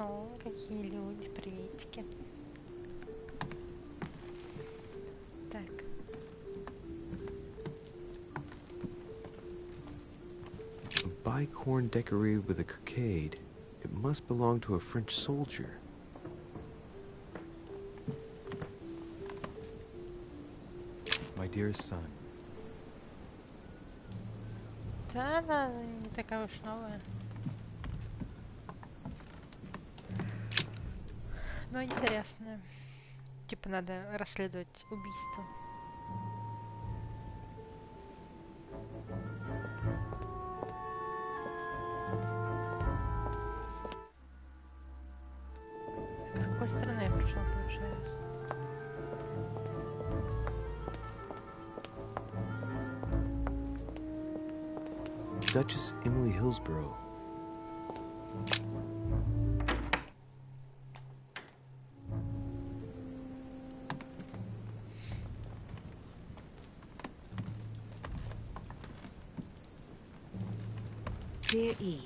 О, какие люди, приветики. Так. A bicorn decorated with a cockade. It must belong to a French soldier. My dearest son. Да, она не такая уж новая. Но интересная. Типа надо расследовать убийство. С какой стороны я пришел, получается? Duchess Emily Hillsborough. Dear E,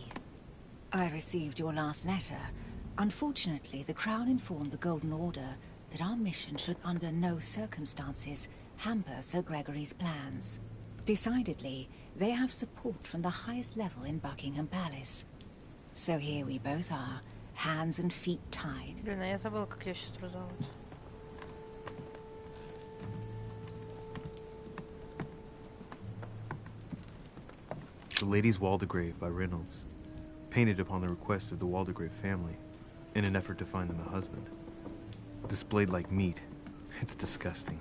I received your last letter. Unfortunately, the Crown informed the Golden Order that our mission should under no circumstances hamper Sir Gregory's plans. Decidedly, they have support from the highest level in Buckingham Palace. So here we both are, hands and feet tied. Блин, а я забыла, как ее сестру зовут. The Lady's Waldegrave by Reynolds, painted upon the request of the Waldegrave family, in an effort to find them a husband. Displayed like meat. It's disgusting.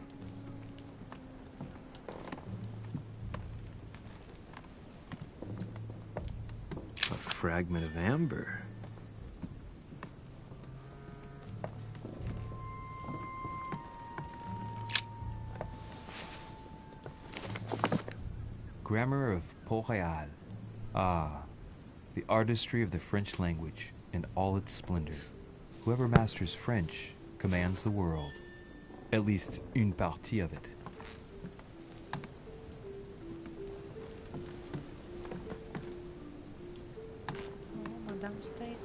A fragment of amber. Grammar of Port-Royal. Ah, the artistry of the French language in all its splendor. Whoever masters French commands the world. At least une partie of it. О, мадам стоит.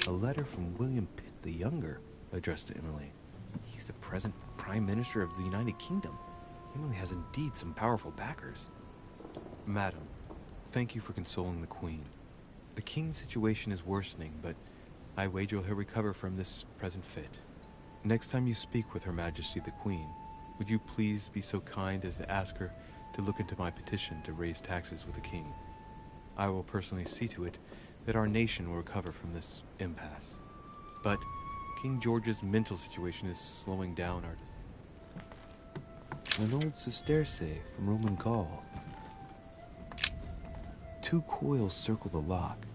A letter from William Pitt the Younger, addressed to Emily. He's the present Prime Minister of the United Kingdom. Emily has indeed some powerful backers. Madam, thank you for consoling the Queen. The King's situation is worsening, but I wager he'll recover from this present fit. Next time you speak with Her Majesty the Queen, would you please be so kind as to ask her to look into my petition to raise taxes with the King? I will personally see to it that our nation will recover from this impasse. But King George's mental situation is slowing down our... An old sesterce from Roman Gaul. 2 coils circle the lock.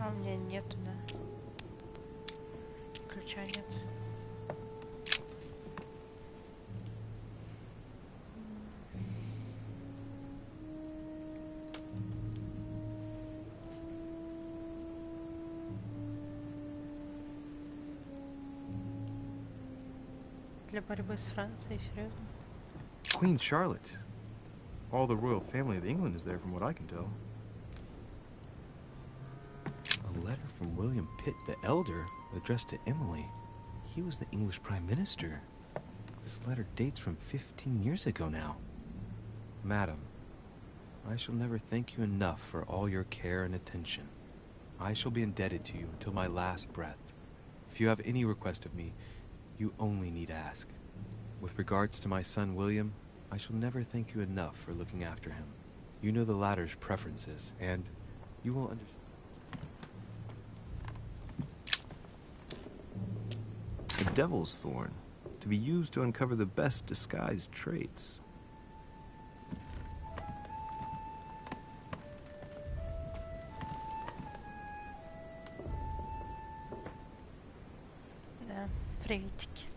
А у меня нету, да. Ключа нет. Для борьбы с Францией, серьезно? Queen Charlotte. All the royal family of England is there from what I can tell. A letter from William Pitt the Elder addressed to Emily. He was the English Prime Minister. This letter dates from 15 years ago now. Madam, I shall never thank you enough for all your care and attention. I shall be indebted to you until my last breath. If you have any request of me, you only need ask. With regards to my son William, I shall never thank you enough for looking after him. You know the latter's preferences, and you will understand. A devil's thorn, to be used to uncover the best disguised traits. Да, приветики.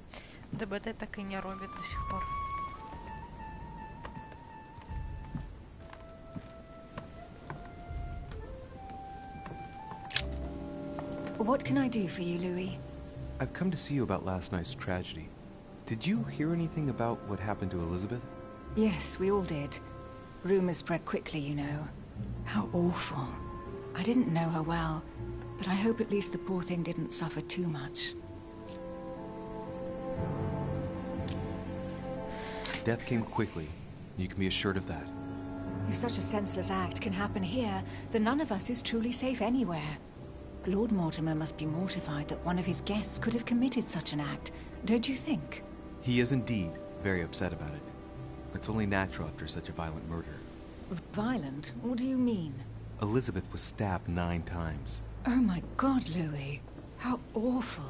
ДБД так и не робит до сих пор. What can I do for you, Louis? I've come to see you about last night's tragedy. Did you hear anything about what happened to Elizabeth? Yes, we all did. Rumors spread quickly, you know. How awful. I didn't know her well, but I hope at least the poor thing didn't suffer too much. Death came quickly. You can be assured of that. If such a senseless act can happen here, then none of us is truly safe anywhere. Lord Mortimer must be mortified that one of his guests could have committed such an act, don't you think? He is indeed very upset about it. It's only natural after such a violent murder. Violent? What do you mean? Elizabeth was stabbed 9 times. Oh my God, Louis. How awful.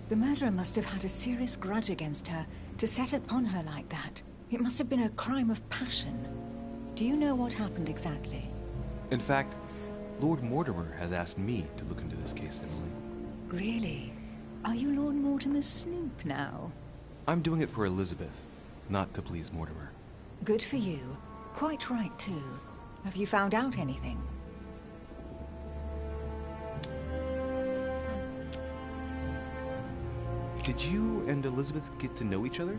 The murderer must have had a serious grudge against her to set upon her like that. It must have been a crime of passion. Do you know what happened exactly? In fact, Lord Mortimer has asked me to look into this case, Emily. Really? Are you Lord Mortimer's snoop now? I'm doing it for Elizabeth, not to please Mortimer. Good for you. Quite right, too. Have you found out anything? Did you and Elizabeth get to know each other?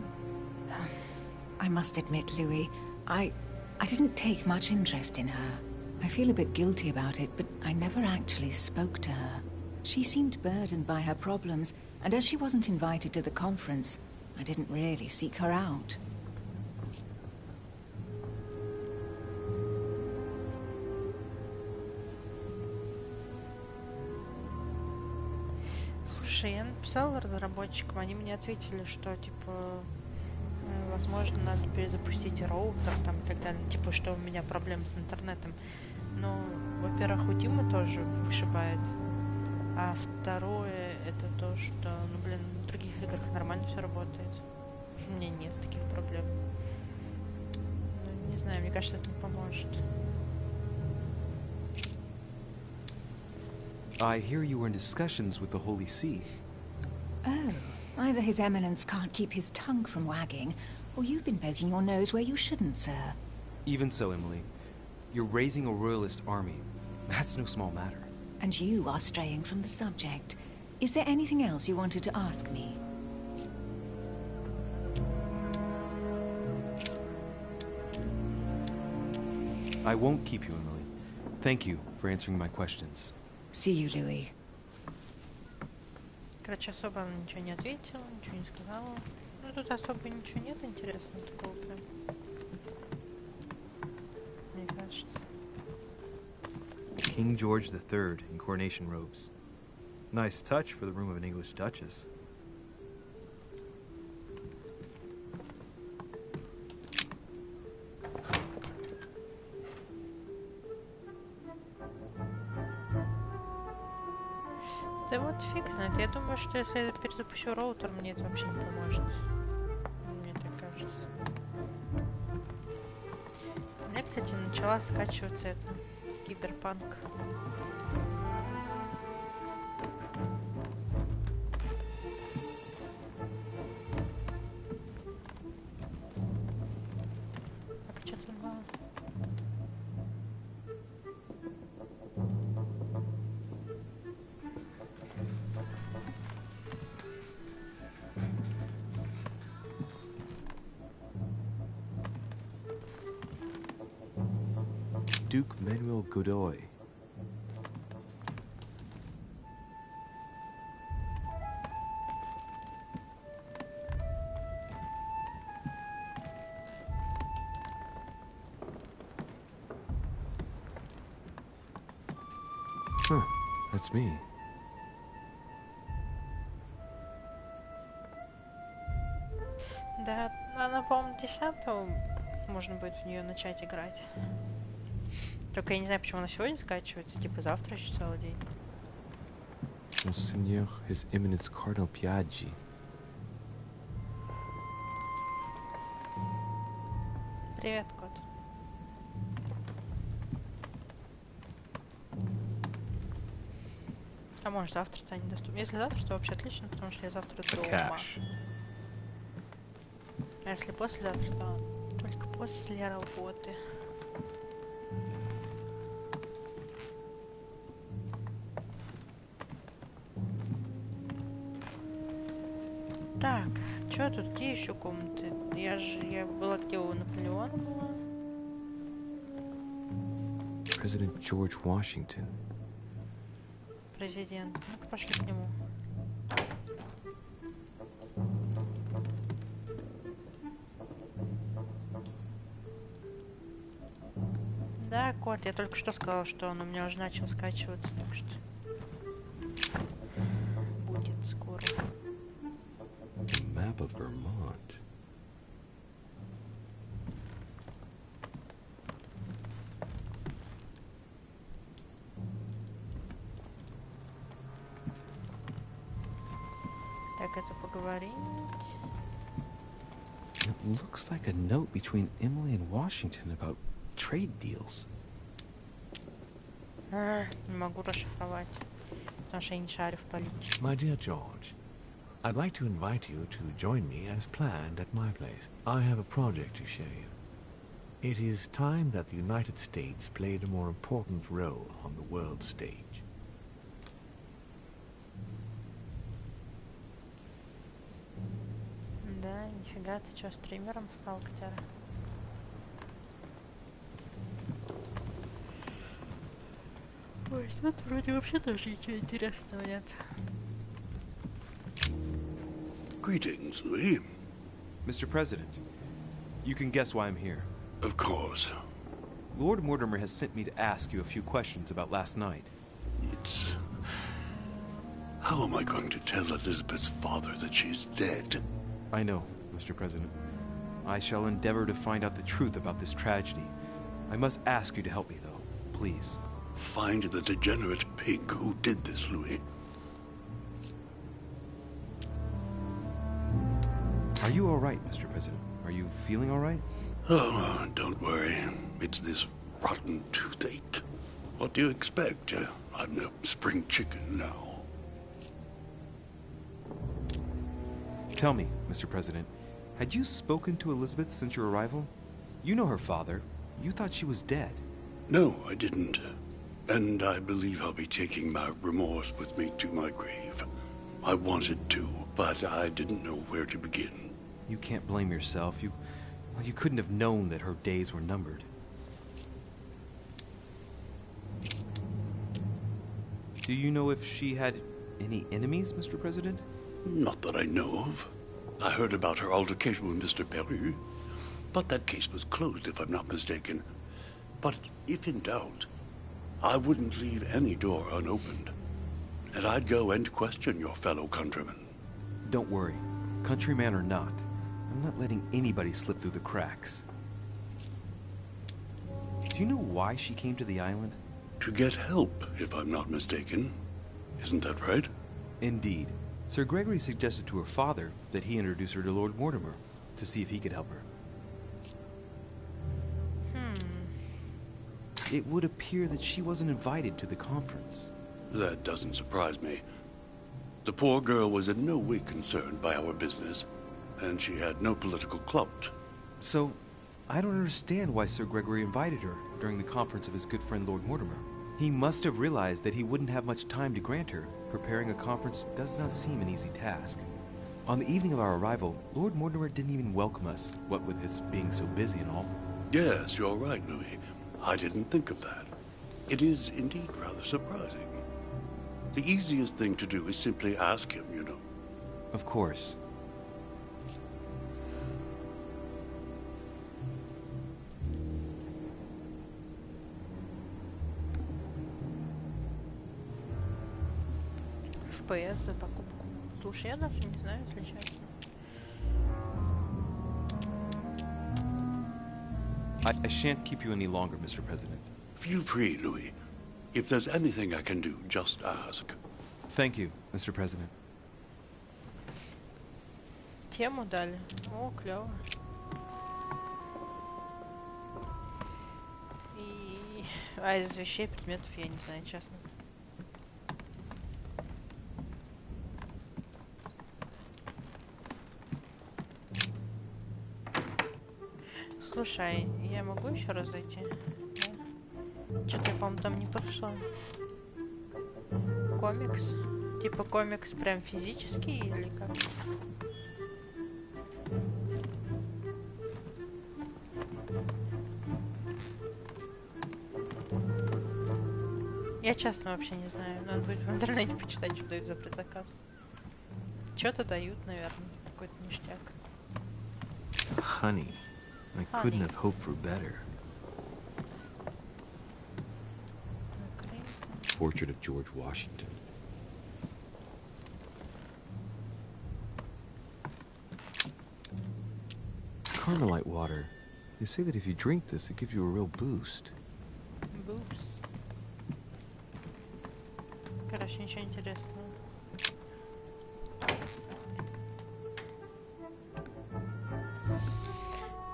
I must admit, Louis, I didn't take much interest in her. I feel a bit guilty about it, but I never actually spoke to her. She seemed burdened by her problems, and as she wasn't invited to the conference, I didn't really seek her out. Слушай, я написала разработчикам, они мне ответили, что типа возможно надо перезапустить роутер там и так далее, типа что у меня проблемы с интернетом. Но, во-первых, у Димы тоже вышибает, а второе это то, что, ну блин, в других играх нормально все работает. У меня нет таких проблем. Ну, не знаю, мне кажется, это не поможет. I hear you were in discussions with the Holy See. Oh, either His Eminence can't keep his tongue from wagging, or you've been poking your nose where you shouldn't, sir. Even so, Emily, you're raising a royalist army. That's no small matter. And you are straying from the subject. Is there anything else you wanted to ask me? I won't keep you, Emily. Thank you for answering my questions. See you, Louis. Короче, особо она ничего не ответила, ничего не сказала. Ну, тут особо ничего нет интересного такого прям. Мне кажется. King George III in coronation robes. Nice touch for the room of an English duchess. Да вот фиг знает. Я думаю, что если я перезапущу роутер, мне это вообще не поможет. Мне так кажется. У меня, кстати, начала скачиваться это киберпанк. Так, что там было? Duke Manuel Godoy. Huh, that's me. Да, она, по-моему, 10-го можно будет в нее начать играть. Только я не знаю, почему она сегодня скачивается, типа завтра еще целый день. Monseigneur, His Eminence Cardinal Piaggi. Привет, кот. А может завтра станет доступно. Если завтра, то вообще отлично, потому что я завтра дома. Cash. А если послезавтра, то только после работы. Так, Чё тут? Где еще комнаты? Я была где у Наполеона была. President George Washington. Президент. Ну-ка, пошли к нему. Да, кот, я только что сказала, что он у меня уже начал скачиваться, так что будет скоро. Map of Vermont. Так, это поговорить. It looks like a note between Emily and Washington about trade deals. Не могу расшифровать, потому что я не шарю в политике. My dear George, I'd like to invite you to join me as planned at my place. I have a project to show you. It is time that the United States played a more important role on the world stage. Да, нифига, ты что, стримером стал, Котяра? Ой, тут вроде вообще тоже ничего интересного нет. Greetings, Louis. Mr. President, you can guess why I'm here. Of course. Lord Mortimer has sent me to ask you a few questions about last night. It's... How am I going to tell Elizabeth's father that she's dead? I know, Mr. President. I shall endeavor to find out the truth about this tragedy. I must ask you to help me, though. Please. Find the degenerate pig who did this, Louis. Are you all right, Mr. President? Are you feeling all right? Oh, don't worry. It's this rotten toothache. What do you expect? I'm no spring chicken now. Tell me, Mr. President, had you spoken to Elizabeth since your arrival? You know her father. You thought she was dead. No, I didn't. And I believe I'll be taking my remorse with me to my grave. I wanted to, but I didn't know where to begin. You can't blame yourself. You couldn't have known that her days were numbered. Do you know if she had any enemies, Mr. President? Not that I know of. I heard about her altercation with Mr. Perry, but that case was closed, if I'm not mistaken. But if in doubt, I wouldn't leave any door unopened, and I'd go and question your fellow countrymen. Don't worry, countryman or not, I'm not letting anybody slip through the cracks. Do you know why she came to the island? To get help, if I'm not mistaken. Isn't that right? Indeed. Sir Gregory suggested to her father that he introduce her to Lord Mortimer to see if he could help her. It would appear that she wasn't invited to the conference. That doesn't surprise me. The poor girl was in no way concerned by our business, and she had no political clout. So, I don't understand why Sir Gregory invited her during the conference of his good friend Lord Mortimer. He must have realized that he wouldn't have much time to grant her. Preparing a conference does not seem an easy task. On the evening of our arrival, Lord Mortimer didn't even welcome us, what with his being so busy and all. Yes, you're right, Louis. I didn't think of that. It is indeed rather surprising. The easiest thing to do is simply ask him, you know. Of course. FPS за покупку. Слушай, я даже не знаю, если честно. I shan't keep you any longer, Mr. President. Feel free, Louis. If there's anything I can do, just ask. Thank you, Mr. President. Тему дали. О, клево. А из вещей, предметов я не знаю, честно. Слушай, я могу еще раз зайти? Да? Что-то я, по-моему, там не прошла. Комикс? Типа комикс прям физический или как? Я честно вообще не знаю. Надо будет в интернете почитать, что дают за предзаказ. Что-то дают, наверное. Какой-то ништяк. Honey, I couldn't have hoped for better. Portrait of George Washington. Carmelite water. They say that if you drink this, it gives you a real boost. Boost. Короче, ничего интересного.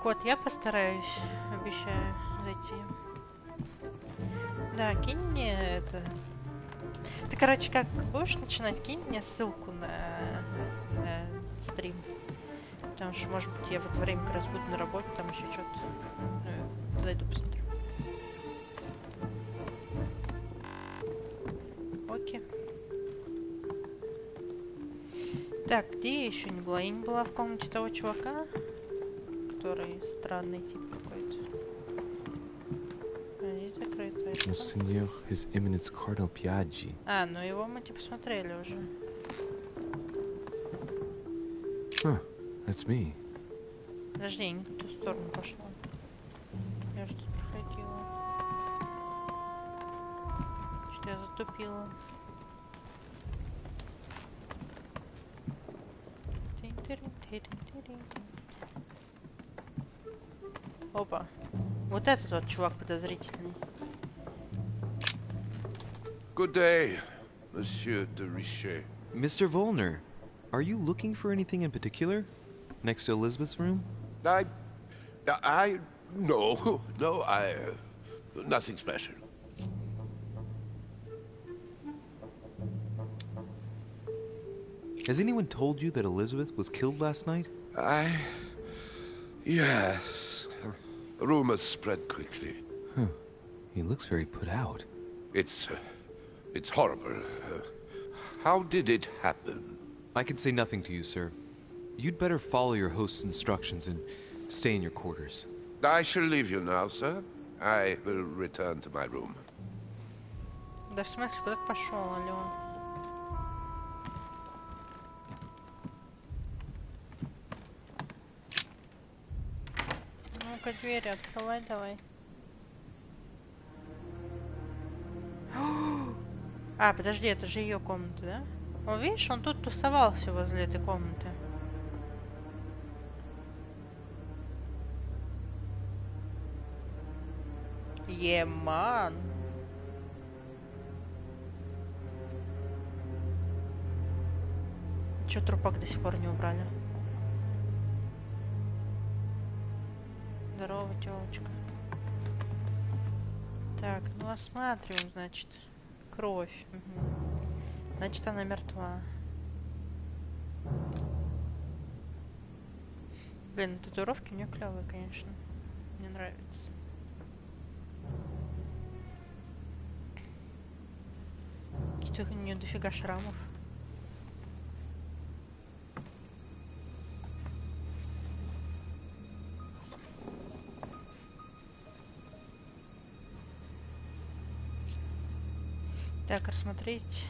Кот, я постараюсь, обещаю, зайти. Да, кинь мне это. Ты, короче, как будешь начинать, кинь мне ссылку на стрим. Потому что, может быть, я в это время как раз буду на работе, там еще что-то. Ну, зайду посмотрю. Окей. Так, где я еще не была? Я не была в комнате того чувака, который странный тип какой-то. Здесь закрыто. Monseigneur, His Eminence Cardinal Piaggi. А, ну его мы типа смотрели уже. Huh, that's me. Подожди, я не в ту сторону пошла. Я что-то проходила. Что я затупила. Опа. Вот этот вот чувак подозрительный. Good day, Monsieur de Richet. Mr. Volner, are you looking for anything in particular? Next to Elizabeth's room? No, nothing special. Has anyone told you that Elizabeth was killed last night? Yes. Rumors spread quickly. Huh. He looks very put out. It's horrible. How did it happen? I can say nothing to you, sir. You'd better follow your host's instructions and stay in your quarters. I shall leave you now, sir. I will return to my room. Да в смысле, куда ты пошел, алло? Ну-ка, двери открывай давай. А, подожди, это же ее комната, да? О, видишь, он тут тусовался возле этой комнаты. Еман. Чё трупак до сих пор не убрали? Здорово, тёлочка. Так, ну осматриваем, значит. Кровь. Угу. Значит, она мертва. Блин, татуировки у нее клевые, конечно. Мне нравится. Какие-то у нее дофига шрамов. Так, рассмотреть,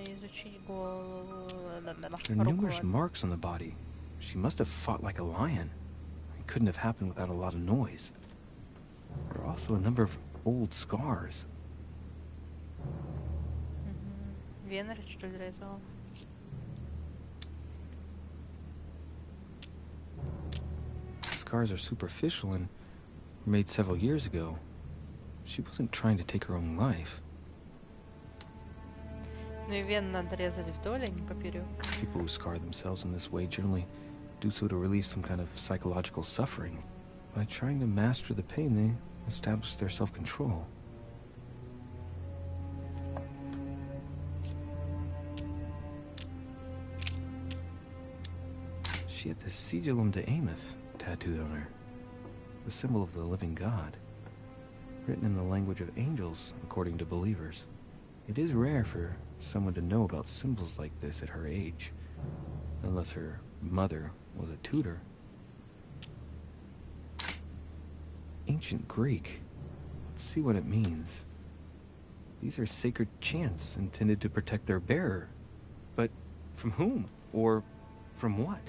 изучить голову. There are numerous marks on the body. She must have fought like a lion. It couldn't have happened without a lot of noise. There are also a number of old scars. Вены, что ли, резала? The scars are superficial and were made several years ago. She wasn't trying to take her own life. Ну и вен надо резать вдоль, а не поперек. People who scar themselves in this way generally do so to relieve some kind of psychological suffering. By trying to master the pain, they establish their self-control. She had the Sigillum de Ameth tattooed on her, the symbol of the living God, written in the language of angels, according to believers. It is rare for someone to know about symbols like this at her age, unless her mother was a tutor. Ancient Greek. Let's see what it means. These are sacred chants intended to protect their bearer. But from whom? Or from what?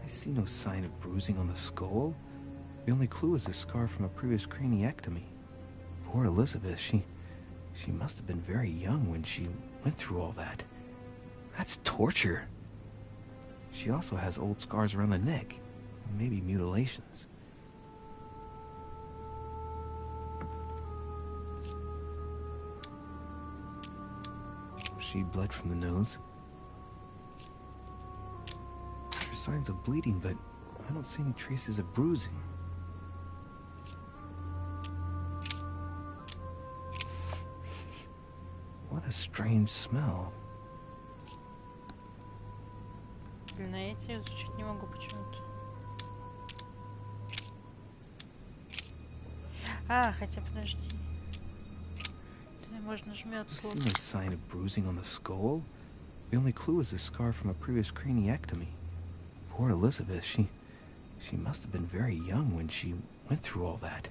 I see no sign of bruising on the skull. The only clue is a scar from a previous craniectomy. Poor Elizabeth, she must have been very young when she went through all that. That's torture. She also has old scars around the neck, maybe mutilations. She bled from the nose. There are signs of bleeding, but I don't see any traces of bruising. What a strange smell. Блин, я эти изучить не могу почему-то. Хотя подожди. Можно жмет слово. No sign of bruising on the skull. The only clue is a scar from a previous craniectomy. Poor Elizabeth, she must have been very young when she went through all that.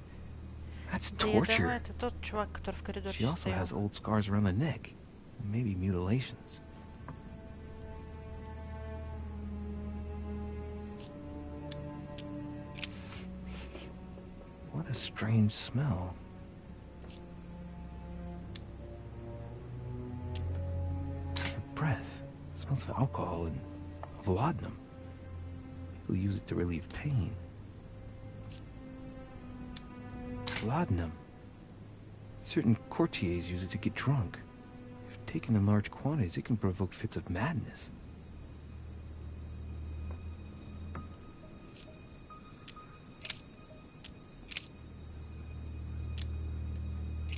That's torture. Это тот чувак, который в коридоре She also has old scars around the neck, maybe mutilations. What a strange smell. Her breath smells of alcohol and of laudanum. People use it to relieve pain. Laudanum. Certain courtiers use it to get drunk. If taken in large quantities, it can provoke fits of madness.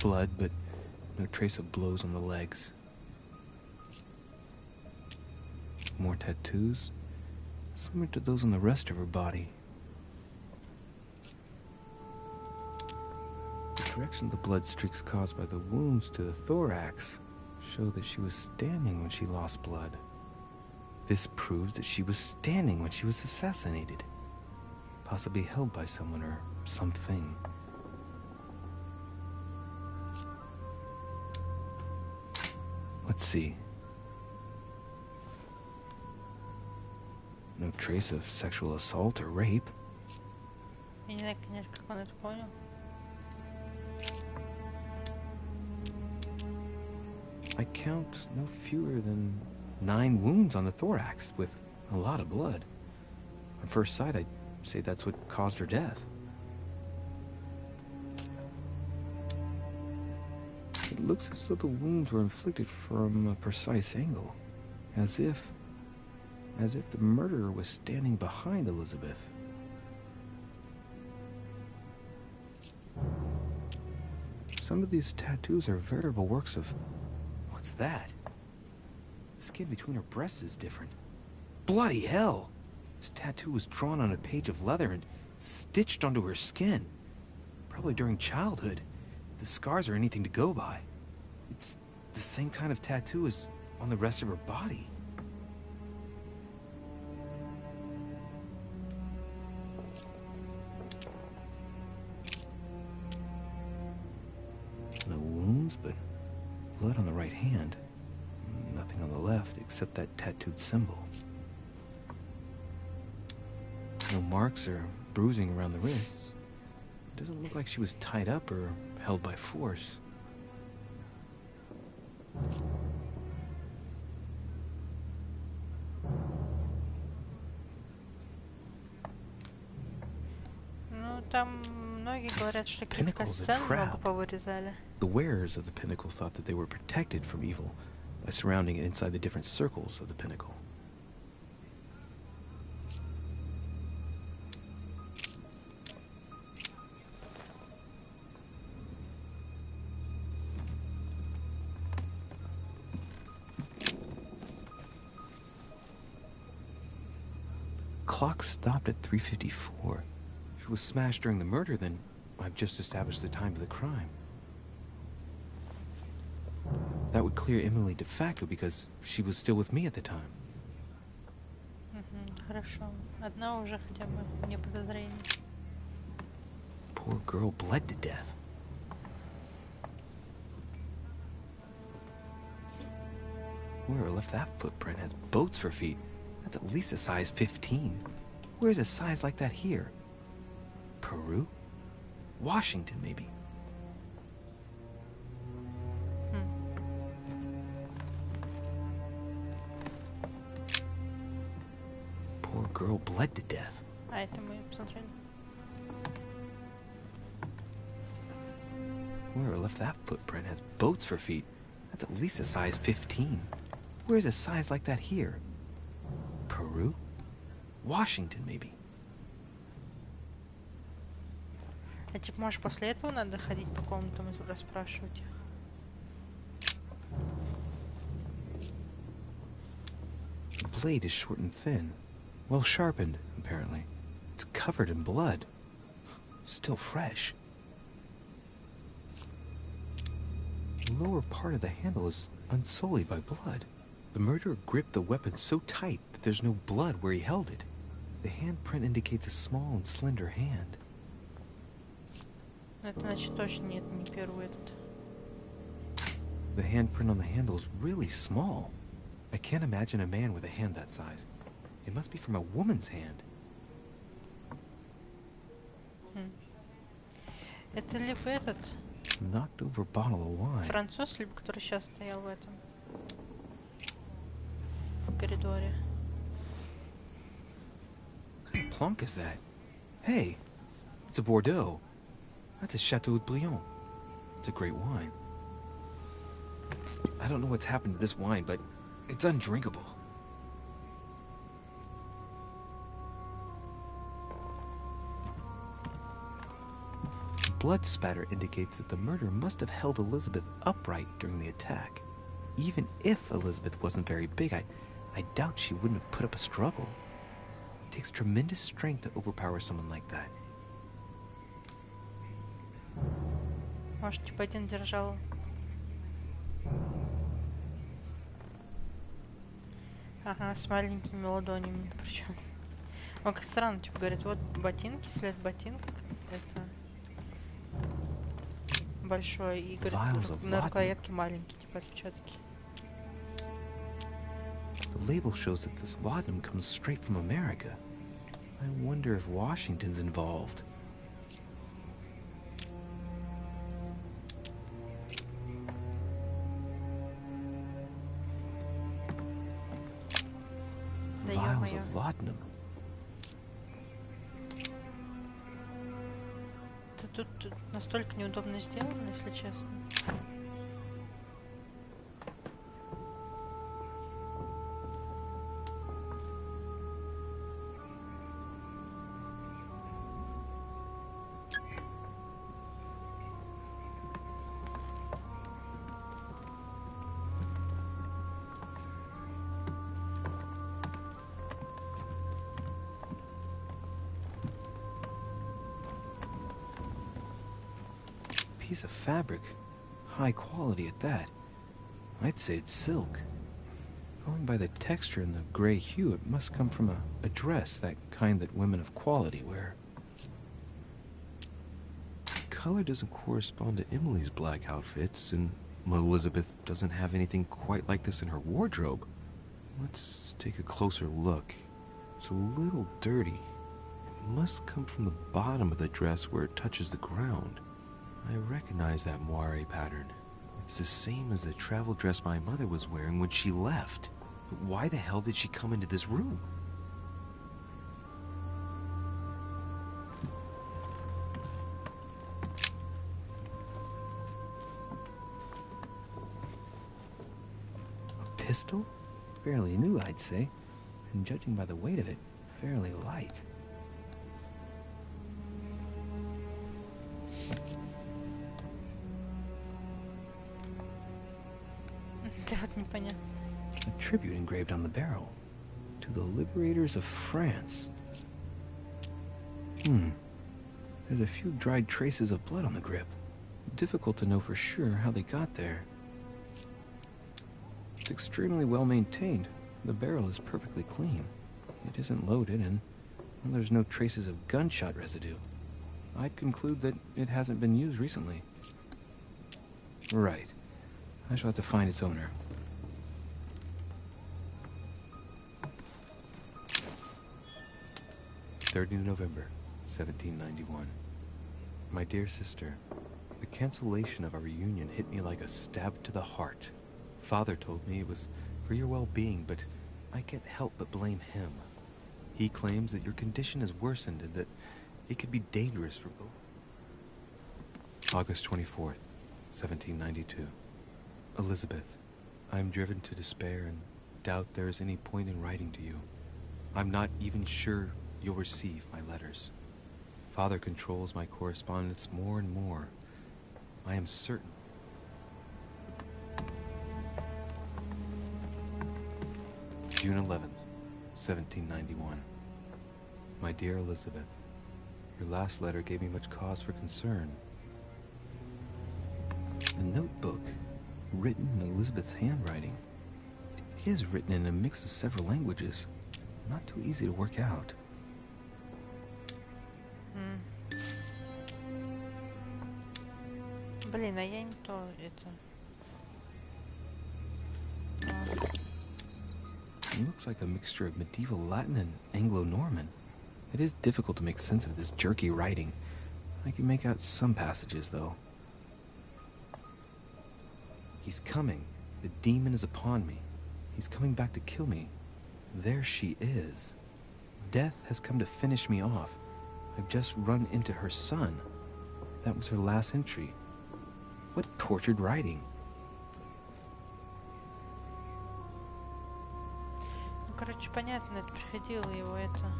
Blood, but no trace of blows on the legs. More tattoos, similar to those on the rest of her body. The direction of the blood streaks caused by the wounds to the thorax show that she was standing when she lost blood. This proves that she was standing when she was assassinated, possibly held by someone or something. Let's see. No trace of sexual assault or rape. Я не знаю, конечно, как он это понял. I count no fewer than 9 wounds on the thorax, with a lot of blood. On first sight, I'd say that's what caused her death. It looks as though the wounds were inflicted from a precise angle, as if the murderer was standing behind Elizabeth. Some of these tattoos are veritable works of... What's that? The skin between her breasts is different. Bloody hell! This tattoo was drawn on a page of leather and stitched onto her skin. Probably during childhood. If the scars are anything to go by. It's the same kind of tattoo as on the rest of her body. No wounds, but blood on the right hand. Nothing on the left except that tattooed symbol. No marks or bruising around the wrists. It doesn't look like she was tied up or held by force. Ну, там многие говорят, что какие-то сцены много повырезали. The wearers of the pinnacle thought that they were protected from evil by surrounding it inside the different circles of the pinnacle. Clock stopped at 3:54. If it was smashed during the murder, then I've just established the time of the crime. That would clear Emily de facto because she was still with me at the time. Хорошо. Одна уже хотя бы не подозрение. Poor girl bled to death. Whoever left that footprint has boats for feet. That's at least a size 15. Where's a size like that here? Peru? Washington, maybe. Poor girl bled to death. А это мы посмотрели. Whoever left that footprint has boats for feet. That's at least a size 15. Where's a size like that here? Peru? Washington, maybe. А типа, может, после этого надо ходить по комнатам и расспрашивать их? The blade is short and thin. Well sharpened, apparently. It's covered in blood. Still fresh. The lower part of the handle is unsullied by blood. The murderer gripped the weapon so tight that there's no blood where he held it. The handprint indicates a small and slender hand. Это значит точно нет, не первый этот. The handprint on the handle is really small. I can't imagine a man with a hand that size. It must be from a woman's hand. Это либо этот Knocked over bottle of wine. француз, либо который сейчас стоял в этом в коридоре. What kind of plonk is that? Hey, it's a Bordeaux. That's a Chateau de Briand. It's a great wine. I don't know what's happened to this wine, but it's undrinkable. Blood spatter indicates that the murderer must have held Elizabeth upright during the attack. Even if Elizabeth wasn't very big, I doubt she wouldn't have put up a struggle. It takes tremendous strength to overpower someone like that. Может, типа один держал. Ага, с маленькими ладонями причем. Он как странно, типа говорит, вот ботинки, след ботинок. Это большой и говорит, на рукоятке маленькие, типа отпечатки. The label shows that this laudanum comes straight from America. I wonder if Washington's involved. Vials of laudanum. Это тут настолько неудобно сделано, если честно. Piece of fabric. High quality at that. I'd say it's silk. Going by the texture and the gray hue, it must come from a dress, that kind that women of quality wear. The color doesn't correspond to Emily's black outfits, and Elizabeth doesn't have anything quite like this in her wardrobe. Let's take a closer look. It's a little dirty. It must come from the bottom of the dress where it touches the ground. I recognize that moire pattern. It's the same as the travel dress my mother was wearing when she left. But why the hell did she come into this room? A pistol? Fairly new, I'd say. And judging by the weight of it, fairly light. A tribute engraved on the barrel. To the liberators of France. There's a few dried traces of blood on the grip. Difficult to know for sure how they got there. It's extremely well maintained. The barrel is perfectly clean. It isn't loaded, and well, there's no traces of gunshot residue. I'd conclude that it hasn't been used recently. Right. I shall have to find its owner. November 1791. My dear sister, the cancellation of our reunion hit me like a stab to the heart. Father told me it was for your well-being, but I can't help but blame him. He claims that your condition has worsened and that it could be dangerous for both. August 24th, 1792. Elizabeth, I'm driven to despair and doubt there is any point in writing to you. I'm not even sure you'll receive my letters. Father controls my correspondence more and more. I am certain. June 11th, 1791. My dear Elizabeth, your last letter gave me much cause for concern. The notebook, written in Elizabeth's handwriting. It is written in a mix of several languages. Not too easy to work out. Блин, а я не то это. It looks like a mixture of medieval Latin and Anglo-Norman. It is difficult to make sense of this jerky writing. I can make out some passages, though. He's coming. The demon is upon me. He's coming back to kill me. There she is. Death has come to finish me off. I've just run into her son. That was her last entry. What tortured writing. Ну, короче, понятно, это приходило его это.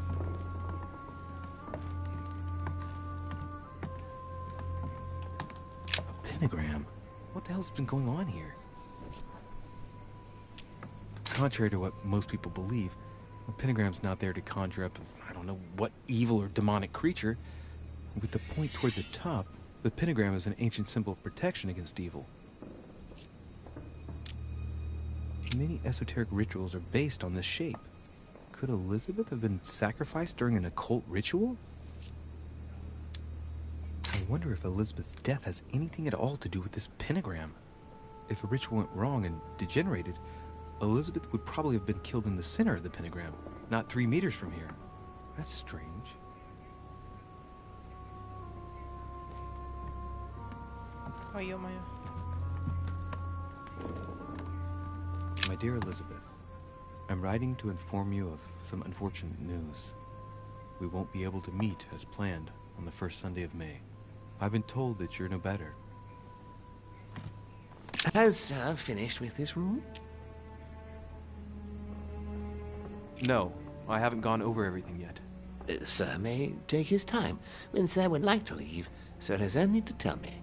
A pentagram? What the hell's been going on here? Contrary to what most people believe, a pentagram's not there to conjure up, I don't know what evil or demonic creature. With the point toward the top, the pentagram is an ancient symbol of protection against evil. Many esoteric rituals are based on this shape. Could Elizabeth have been sacrificed during an occult ritual? I wonder if Elizabeth's death has anything at all to do with this pentagram. If a ritual went wrong and degenerated, Elizabeth would probably have been killed in the center of the pentagram, not 3 meters from here. That's strange. Ой, ё-моё. My dear Elizabeth, I'm writing to inform you of some unfortunate news. We won't be able to meet as planned on the first Sunday of May. I've been told that you're no better. Has Sir finished with this room? No, I haven't gone over everything yet. Sir may take his time. When Sir would like to leave, Sir has only to tell me.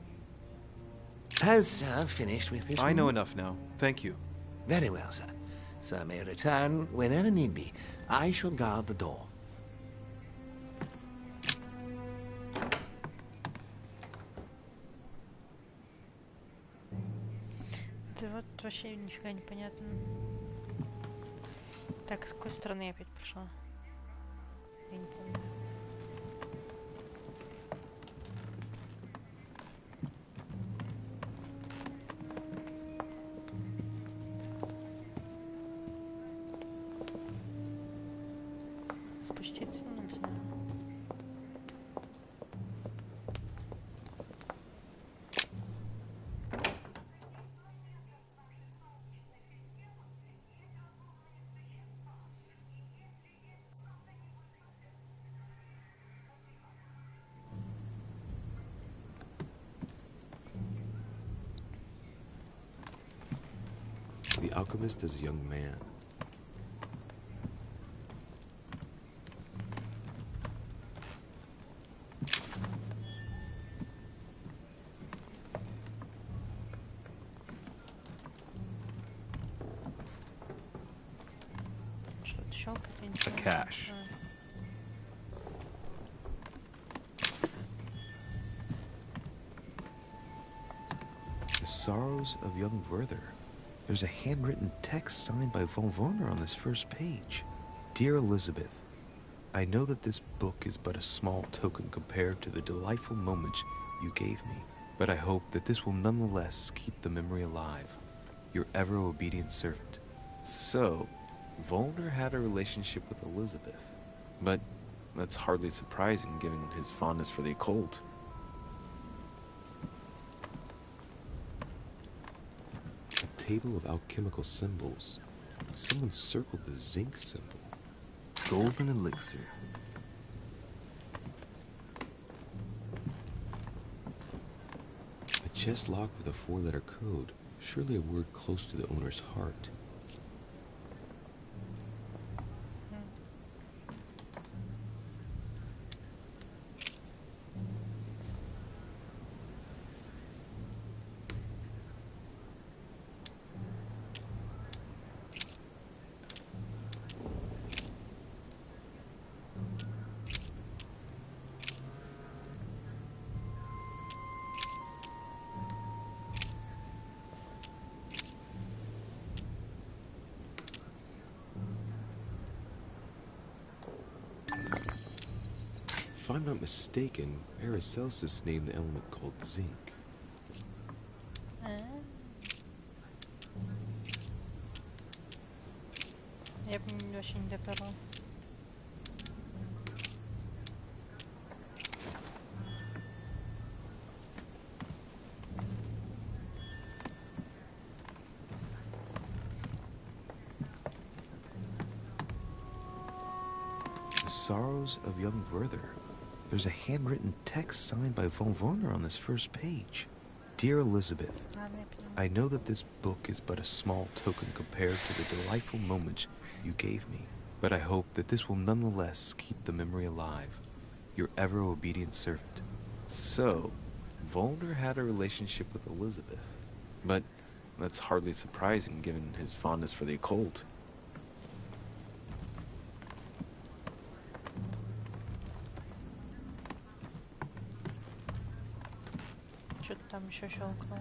Has Sir finished with this room? I know enough now. Thank you. Very well, sir. Sir may return whenever need be. I shall guard the door. Это вот вообще нифига не понятно. Так, с какой стороны я опять пришла? Я не помню. Спуститься нельзя. The alchemist is a young man. Что-то щелкает, я не A понимаю. cache. The sorrows of young Werther. There's a handwritten text signed by von Werner on this first page. Dear Elizabeth, I know that this book is but a small token compared to the delightful moments you gave me, but I hope that this will nonetheless keep the memory alive. Your ever-obedient servant. So, Volner had a relationship with Elizabeth, but that's hardly surprising given his fondness for the occult. A table of alchemical symbols. Someone circled the zinc symbol. Golden elixir. A chest locked with a 4-letter code. Surely a word close to the owner's heart. If I'm not mistaken, Paracelsus named the element called zinc. Я бы не очень добирал. The Sorrows of Young Werther. There's a handwritten text signed by von Werner on this first page. Dear Elizabeth, I know that this book is but a small token compared to the delightful moments you gave me, but I hope that this will nonetheless keep the memory alive. Your ever-obedient servant. So, Volner had a relationship with Elizabeth, but that's hardly surprising given his fondness for the occult. Что-то там еще щелкнуло.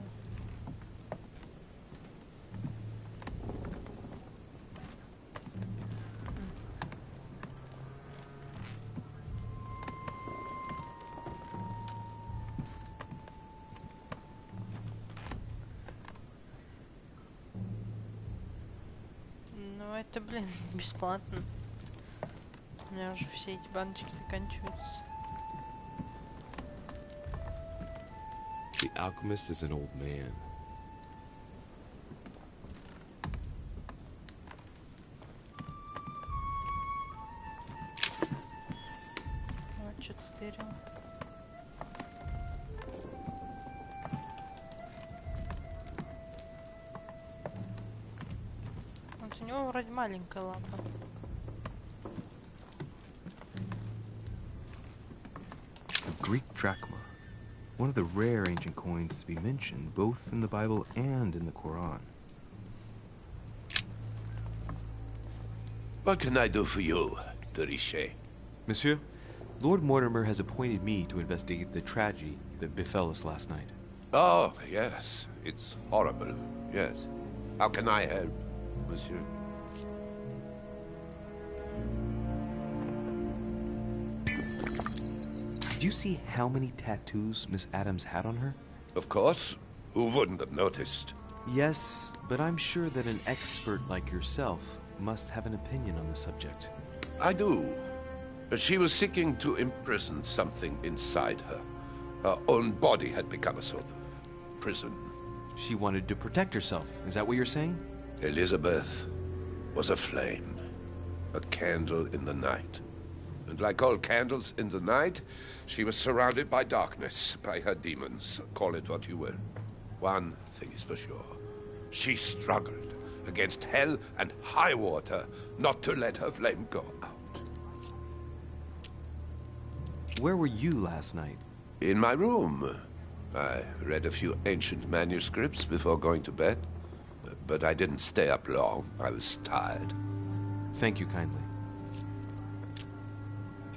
Ну это, блин, бесплатно. У меня уже все эти баночки заканчиваются. The alchemist is an old man. Вот что-то стырил. Вот у него вроде маленькая лапа. A Greek drachma. One of the rare ancient coins to be mentioned both in the Bible and in the Quran. What can I do for you, Derichet? Monsieur, Lord Mortimer has appointed me to investigate the tragedy that befell us last night. Oh, yes. It's horrible. Yes. How can I help, monsieur? Did you see how many tattoos Miss Adams had on her? Of course. Who wouldn't have noticed? Yes, but I'm sure that an expert like yourself must have an opinion on the subject. I do. She was seeking to imprison something inside her. Her own body had become a sort of prison. She wanted to protect herself. Is that what you're saying? Elizabeth was a flame, a candle in the night. And like all candles in the night, she was surrounded by darkness, by her demons. Call it what you will. One thing is for sure. She struggled against hell and high water not to let her flame go out. Where were you last night? In my room. I read a few ancient manuscripts before going to bed. But I didn't stay up long. I was tired. Thank you kindly.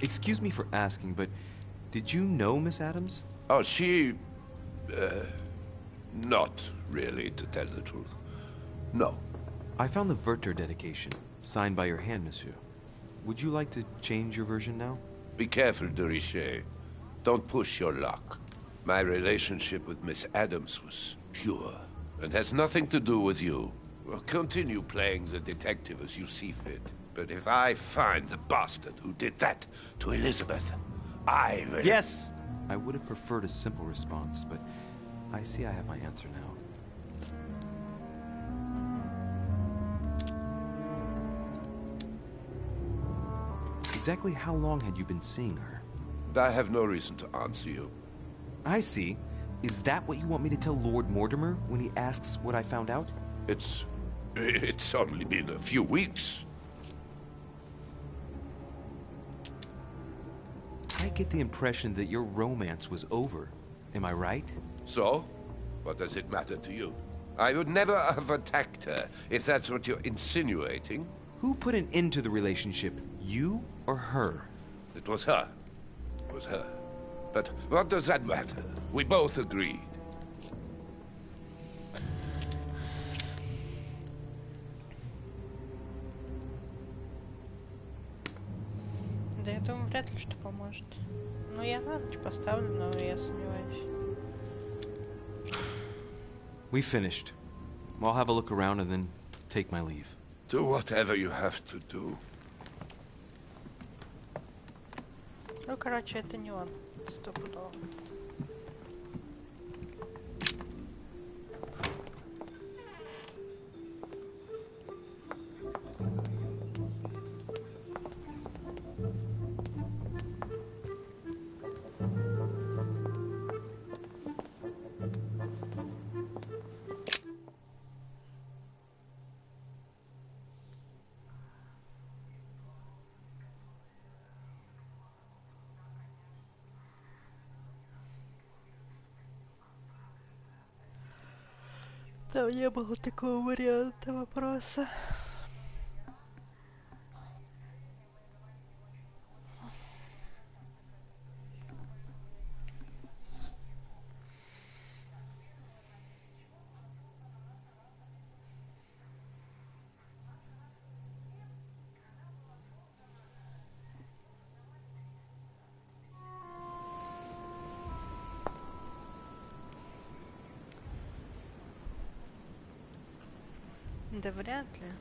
Excuse me for asking, but did you know Miss Adams? Oh, she... not really, to tell the truth. No. I found the Werther dedication, signed by your hand, monsieur. Would you like to change your version now? Be careful, de Richet. Don't push your luck. My relationship with Miss Adams was pure, and has nothing to do with you. Well, continue playing the detective as you see fit. But if I find the bastard who did that to Elizabeth, I will... Yes! I would have preferred a simple response, but I see I have my answer now. Exactly how long had you been seeing her? I have no reason to answer you. I see. Is that what you want me to tell Lord Mortimer when he asks what I found out? It's only been a few weeks. I get the impression that your romance was over. Am I right? So? What does it matter to you? I would never have attacked her, if that's what you're insinuating. Who put an end to the relationship? You or her? It was her. It was her. But what does that matter? We both agreed. Да я думаю, вряд ли что поможет. Ну, я на ночь поставлю, но я сомневаюсь. We finished. I'll have a look around and then take my leave. Do whatever you have to do. Ну, короче, это не он. Стопудово. Там не было такого варианта вопроса. Да вряд ли.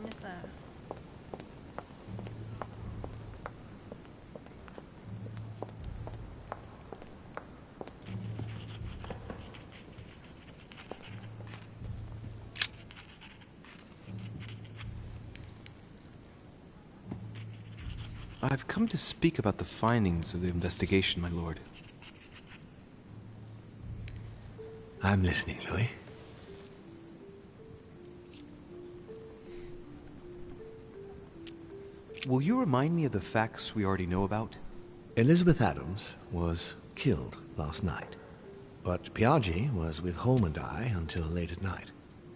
Не знаю. I've come to speak about the findings of the investigation, my lord. I'm listening, Louis. Will you remind me of the facts we already know about? Elizabeth Adams was killed last night, but Piaggi was with Holm and I until late at night.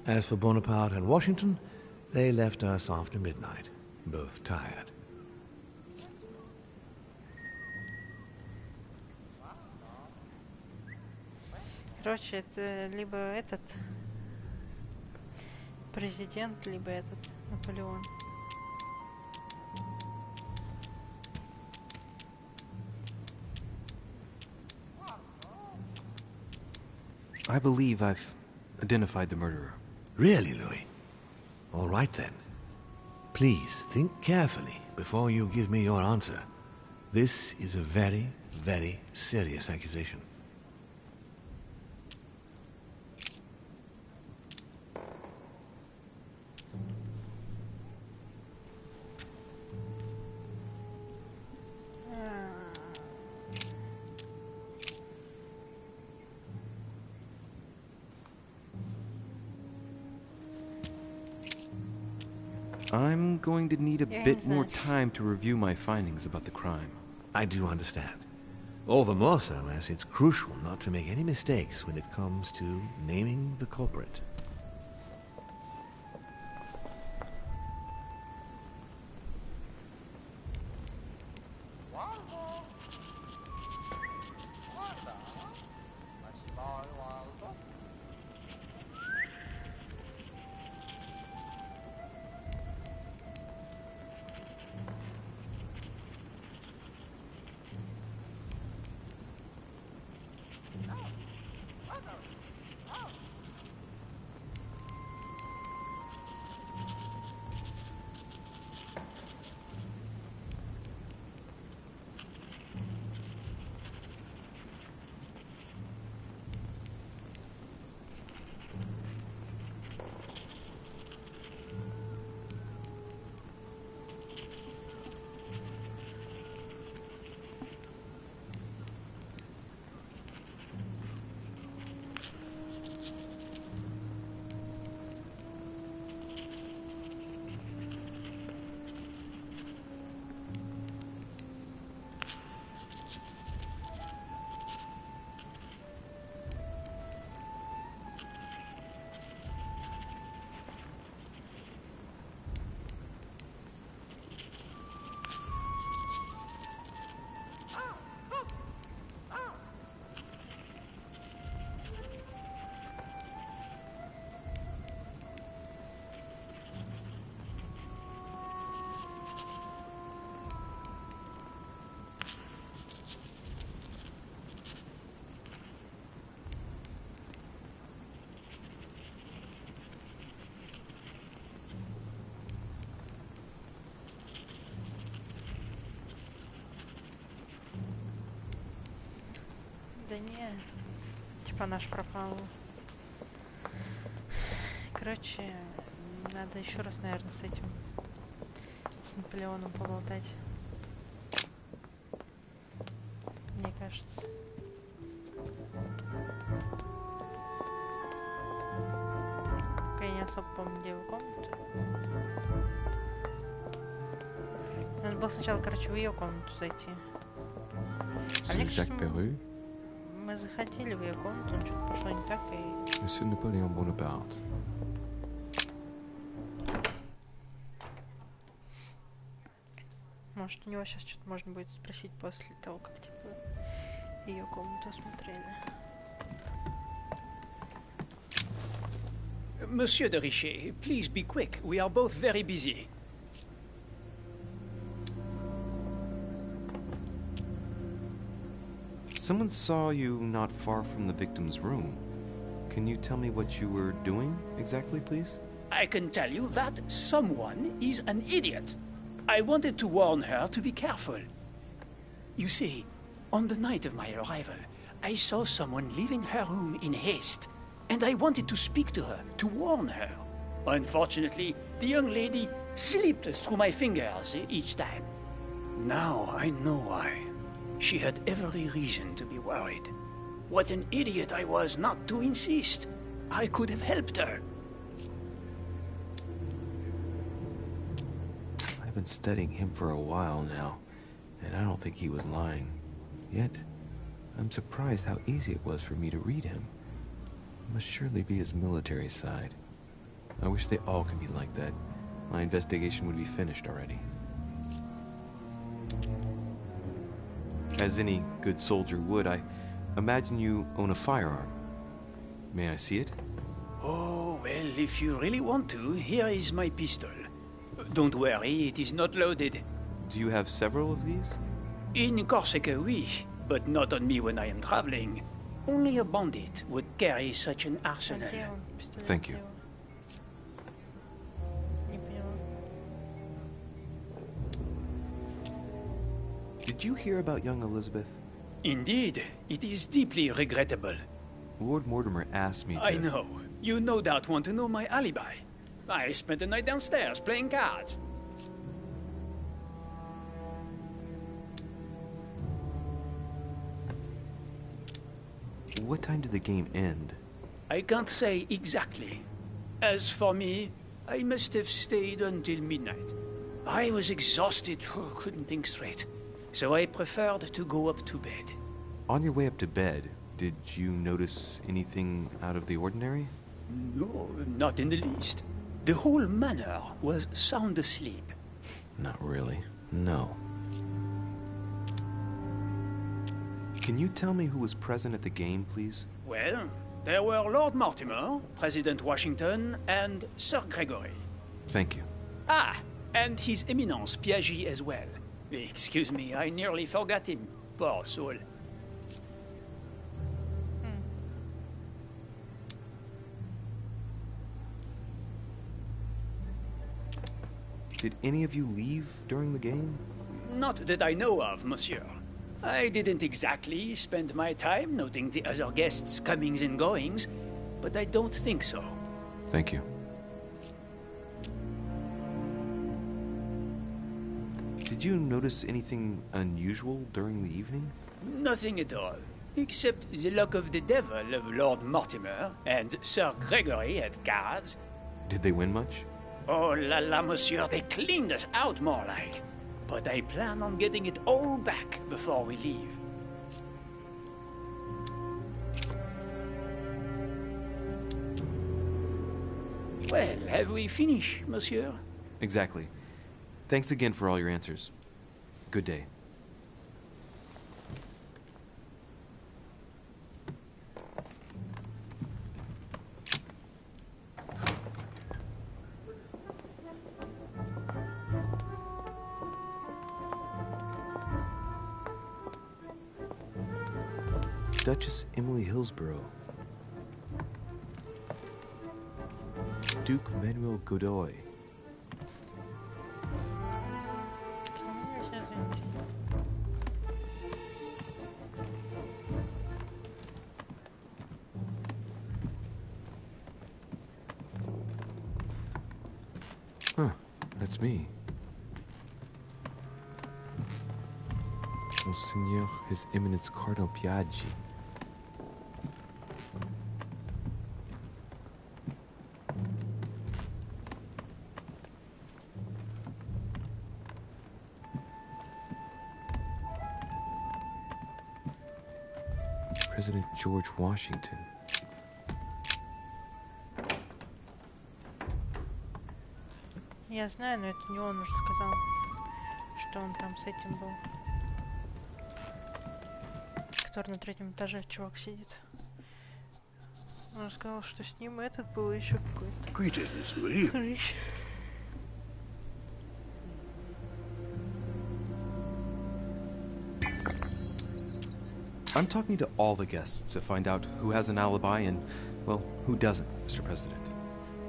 As for Bonaparte and Washington, they left us after midnight, both tired. Короче, это либо этот президент, либо этот Наполеон. I believe I've identified the murderer. Really, Louis? All right then. Please think carefully before you give me your answer. This is a very, very serious accusation. I'm going to need a bit more time to review my findings about the crime. I do understand. All the more so as it's crucial not to make any mistakes when it comes to naming the culprit. Да не. Типа наш пропал. Короче, надо еще раз, наверное, с этим, с Наполеоном поболтать. Мне кажется. Пока я не особо помню, где его комната. Надо было сначала, короче, в ее комнату зайти. А мне кажется, мы заходили в ее комнату, но что-то пошло не так, и... Monsieur Napoléon Bonaparte. Может, у него сейчас что-то можно будет спросить после того, как, типа, ее комнату осмотрели. Monsieur de Richet, please be quick. We are both very busy. Someone saw you not far from the victim's room. Can you tell me what you were doing exactly, please? I can tell you that someone is an idiot. I wanted to warn her to be careful. You see, on the night of my arrival, I saw someone leaving her room in haste, and I wanted to speak to her, to warn her. Unfortunately, the young lady slipped through my fingers each time. Now I know why. She had every reason to be worried. What an idiot I was not to insist. I could have helped her. I've been studying him for a while now, and I don't think he was lying. Yet, I'm surprised how easy it was for me to read him. It must surely be his military side. I wish they all could be like that. My investigation would be finished already. As any good soldier would, I imagine you own a firearm. May I see it? Oh, well, if you really want to, here is my pistol. Don't worry, it is not loaded. Do you have several of these? In Corsica, oui, but not on me when I am traveling. Only a bandit would carry such an arsenal. Thank you. Did you hear about young Elizabeth? Indeed, it is deeply regrettable. Lord Mortimer asked me to... I know. You no doubt want to know my alibi. I spent the night downstairs playing cards. What time did the game end? I can't say exactly. As for me, I must have stayed until midnight. I was exhausted, couldn't think straight. So I preferred to go up to bed. On your way up to bed, did you notice anything out of the ordinary? No, not in the least. The whole manor was sound asleep. Not really. No. Can you tell me who was present at the game, please? Well, there were Lord Mortimer, President Washington, and Sir Gregory. Thank you. Ah, and His Eminence Piaggi as well. Excuse me, I nearly forgot him. Poor soul. Did any of you leave during the game? Not that I know of, monsieur. I didn't exactly spend my time noting the other guests' comings and goings, but I don't think so. Thank you. Did you notice anything unusual during the evening? Nothing at all, except the luck of the devil of Lord Mortimer and Sir Gregory at cards. Did they win much? Oh la la, monsieur, they cleaned us out more like. But I plan on getting it all back before we leave. Well, have we finished, monsieur? Exactly. Thanks again for all your answers. Good day. Duchess Emily Hillsborough. Duke Manuel Godoy. That's me. Monseigneur, His Eminence Cardinal Piaggi. President George Washington. Я знаю, но это не он уже сказал, что он там с этим был. Который на 3-м этаже чувак сидит. Он сказал, что с ним этот был еще какой-то. Greetings, Louis. I'm talking to all the guests to find out who has an alibi and, well, who doesn't, Mr. President.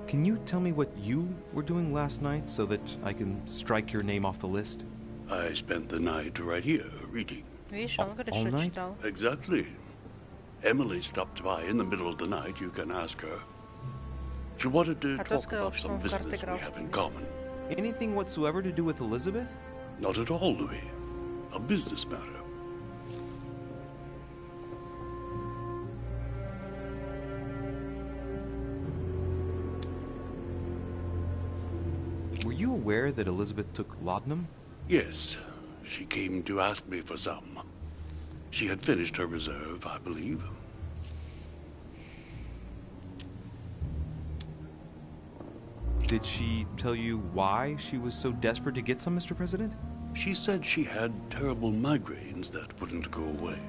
Can you tell me what you were doing last night so that I can strike your name off the list? I spent the night right here, reading. Видишь, он говорит, All что night? читал. Exactly. Emily stopped by in the middle of the night, you can ask her. She wanted to А тот talk сказал, about что some он в карты business we играл с have in тобой. common. Anything whatsoever to do with Elizabeth? Not at all, Louis. A business matter. Were you aware that Elizabeth took laudanum? Yes, she came to ask me for some. She had finished her reserve, I believe. Did she tell you why she was so desperate to get some, Mr. President? She said she had terrible migraines that wouldn't go away.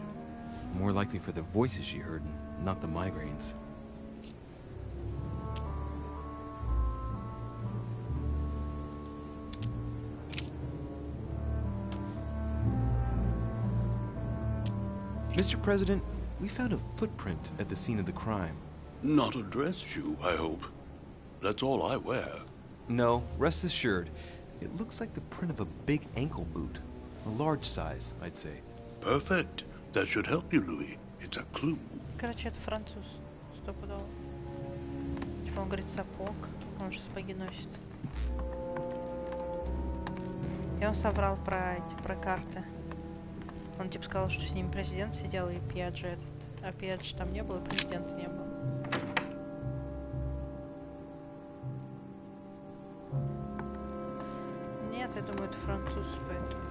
More likely for the voices she heard, not the migraines. Mr. President, we found a footprint at the scene of the crime. Not a dress shoe, I hope. That's all I wear. No, rest assured. It looks like the print of a big ankle boot. A large size, I'd say. Perfect. That should help you, Louis. It's a clue. Короче, это француз. Стопудово. Типа он говорит сапог, он же сапоги носит. И он соврал про эти, про карты. Он типа сказал, что с ним президент сидел и Пьяджи этот. А Пьяджи там не было, и президента не было. Нет, я думаю, это француз, поэтому.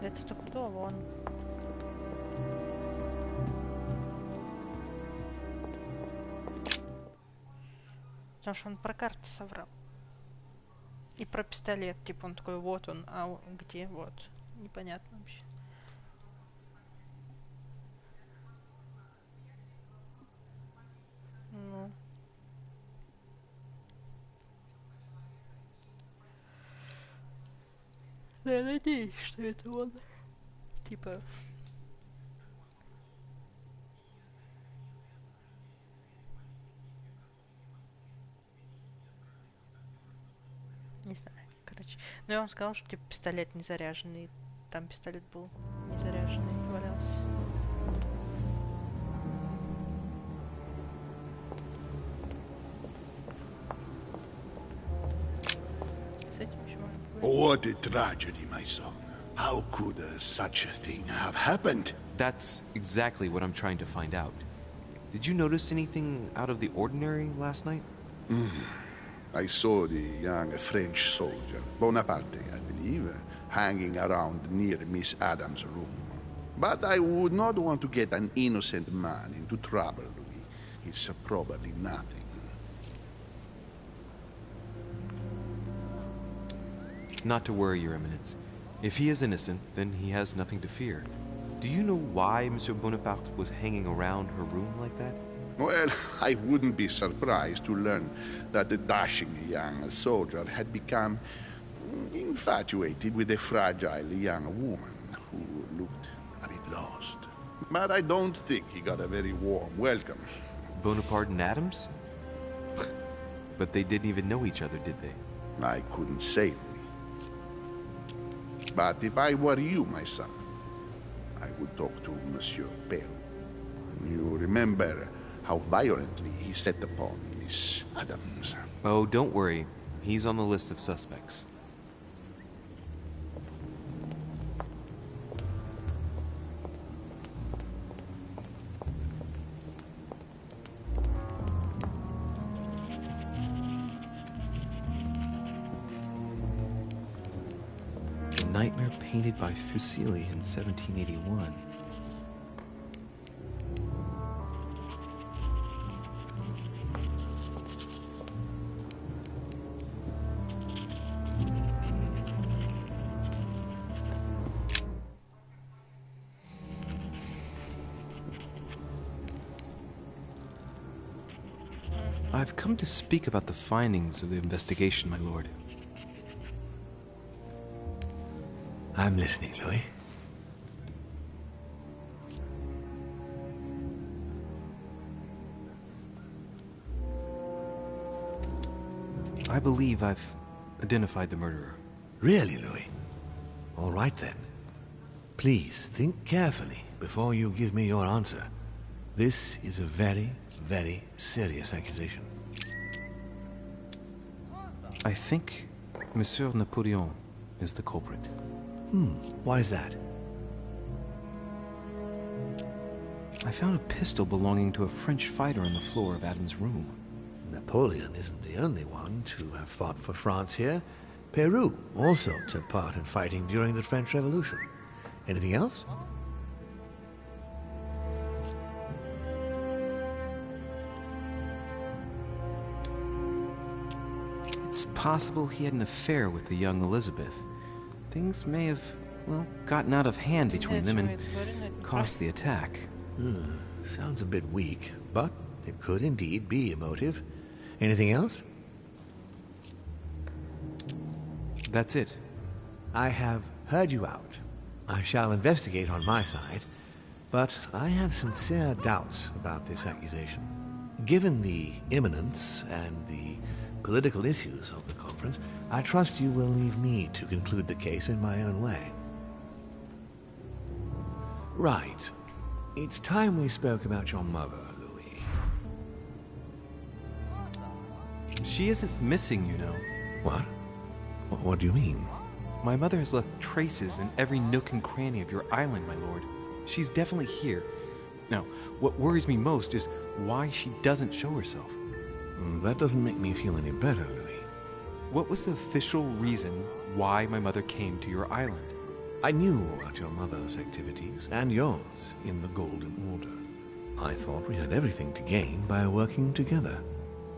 Это стопудово он. Потому что он про карты соврал. И про пистолет. Типа он такой, вот он, а где? Вот. Непонятно вообще. Ну. Да, я надеюсь, что это он. Типа... Не знаю, короче. Но я вам сказал, что типа пистолет не заряженный. Там пистолет был не заряженный, валялся. С этим еще можно поговорить. What a tragedy, my son. How could such a thing have happened? That's exactly what I'm trying to find out. Did you notice anything out of the ordinary last night? I saw the young French soldier, Bonaparte, I believe, hanging around near Miss Adams' room. But I would not want to get an innocent man into trouble, Louis. It's probably nothing. Not to worry, Your Eminence. If he is innocent, then he has nothing to fear. Do you know why Monsieur Bonaparte was hanging around her room like that? Well, I wouldn't be surprised to learn that the dashing young soldier had become infatuated with a fragile young woman who looked a bit lost. But I don't think he got a very warm welcome. Bonaparte and Adams? But they didn't even know each other, did they? I couldn't say, Louis. But if I were you, my son, I would talk to Monsieur Peru. You remember how violently he set upon Miss Adams. Oh, don't worry. He's on the list of suspects. A nightmare painted by Fuseli in 1781. I've come to speak about the findings of the investigation, my lord. I'm listening, Louis. I believe I've identified the murderer. Really, Louis? All right then. Please think carefully before you give me your answer. This is a very, very serious accusation. I think Monsieur Napoleon is the culprit. Why is that? I found a pistol belonging to a French fighter on the floor of Adam's room. Napoleon isn't the only one to have fought for France here. Peru also took part in fighting during the French Revolution. Anything else? It's possible he had an affair with the young Elizabeth. Things may have, well, gotten out of hand between them and caused the attack. Sounds a bit weak, but it could indeed be a motive. Anything else? That's it. I have heard you out. I shall investigate on my side, but I have sincere doubts about this accusation. Given the imminence and the political issues of the conference, I trust you will leave me to conclude the case in my own way. Right. It's time we spoke about your mother, Louis. She isn't missing, you know. What? What do you mean? My mother has left traces in every nook and cranny of your island, my lord. She's definitely here. Now, what worries me most is why she doesn't show herself. That doesn't make me feel any better, Louis. What was the official reason why my mother came to your island? I knew about your mother's activities, and yours, in the Golden Order. I thought we had everything to gain by working together.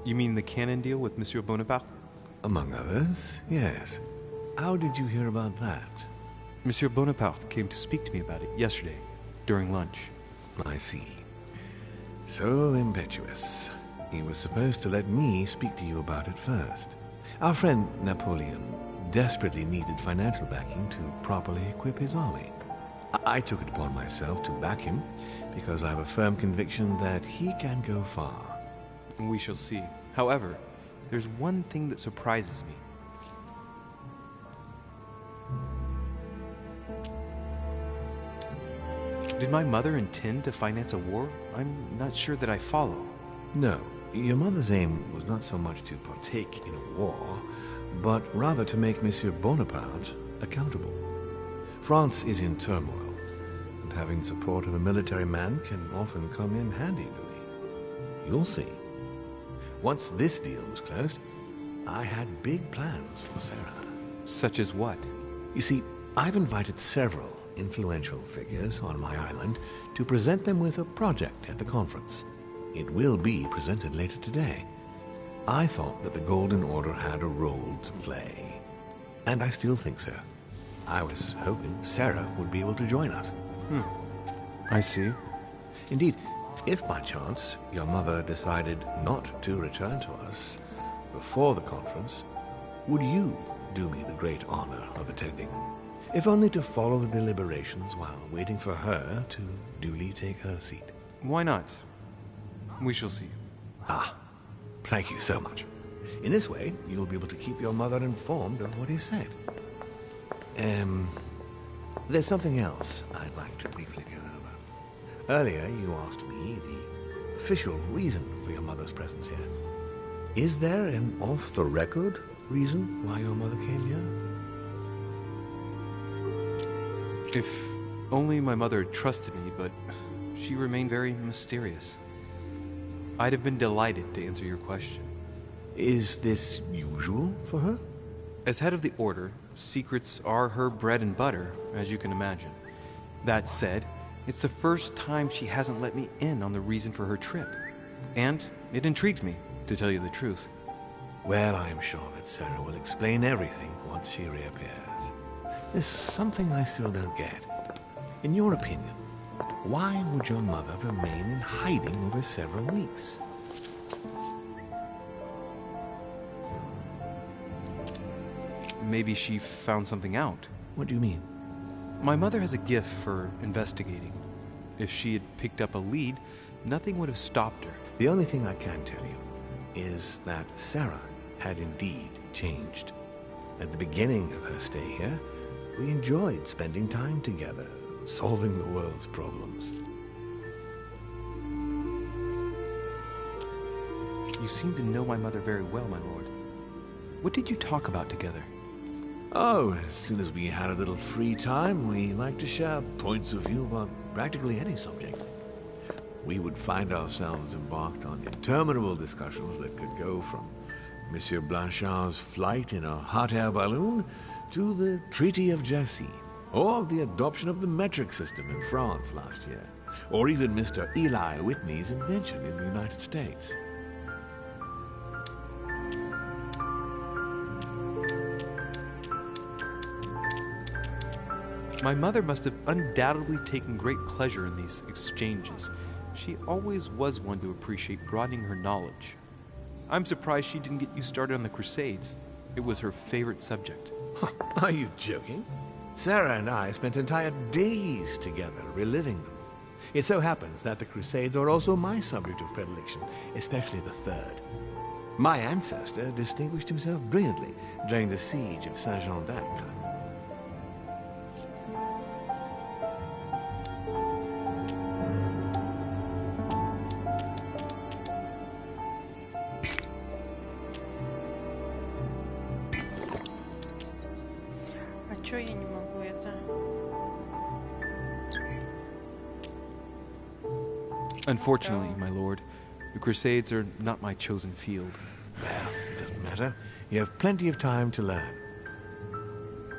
You mean the cannon deal with Monsieur Bonaparte? Among others, yes. How did you hear about that? Monsieur Bonaparte came to speak to me about it yesterday, during lunch. I see. So impetuous. He was supposed to let me speak to you about it first. Our friend Napoleon desperately needed financial backing to properly equip his army. I took it upon myself to back him because I have a firm conviction that he can go far. We shall see. However, there's one thing that surprises me. Did my mother intend to finance a war? I'm not sure that I follow. No, your mother's aim was not so much to partake in a war, but rather to make Monsieur Bonaparte accountable. France is in turmoil, and having support of a military man can often come in handy, Louis. You'll see. Once this deal was closed, I had big plans for Sarah. Such as what? You see, I've invited several influential figures on my island to present them with a project at the conference. It will be presented later today. I thought that the Golden Order had a role to play, and I still think so. I was hoping Sarah would be able to join us. I see. Indeed, if by chance your mother decided not to return to us before the conference, would you do me the great honor of attending? If only to follow the deliberations while waiting for her to duly take her seat. Why not? We shall see. Ah, thank you so much. In this way, you'll be able to keep your mother informed of what he said. There's something else I'd like to briefly go over. Earlier, you asked me the official reason for your mother's presence here. Is there an off-the-record reason why your mother came here? If only my mother trusted me, but she remained very mysterious. I'd have been delighted to answer your question. Is this usual for her? As head of the Order, secrets are her bread and butter, as you can imagine. That said, it's the first time she hasn't let me in on the reason for her trip. And it intrigues me, to tell you the truth. Well, I'm sure that Sarah will explain everything once she reappears. There's something I still don't get. In your opinion, why would your mother remain in hiding over several weeks? Maybe she found something out. What do you mean? My mother has a gift for investigating. If she had picked up a lead, nothing would have stopped her. The only thing I can tell you is that Sarah had indeed changed. At the beginning of her stay here, we enjoyed spending time together, solving the world's problems. You seem to know my mother very well, my lord. What did you talk about together? Oh, as soon as we had a little free time, we liked to share points of view about practically any subject. We would find ourselves embarked on interminable discussions that could go from Monsieur Blanchard's flight in a hot air balloon to the Treaty of Jassy, or the adoption of the metric system in France last year, or even Mr. Eli Whitney's invention in the United States. My mother must have undoubtedly taken great pleasure in these exchanges. She always was one to appreciate broadening her knowledge. I'm surprised she didn't get you started on the Crusades. It was her favorite subject. Are you joking? Sarah and I spent entire days together reliving them. It so happens that the Crusades are also my subject of predilection, especially the Third. My ancestor distinguished himself brilliantly during the siege of Saint-Jean-d'Acre. Чё я не могу это? Unfortunately, my lord, the Crusades are not my chosen field. Well, it doesn't matter. You have plenty of time to learn.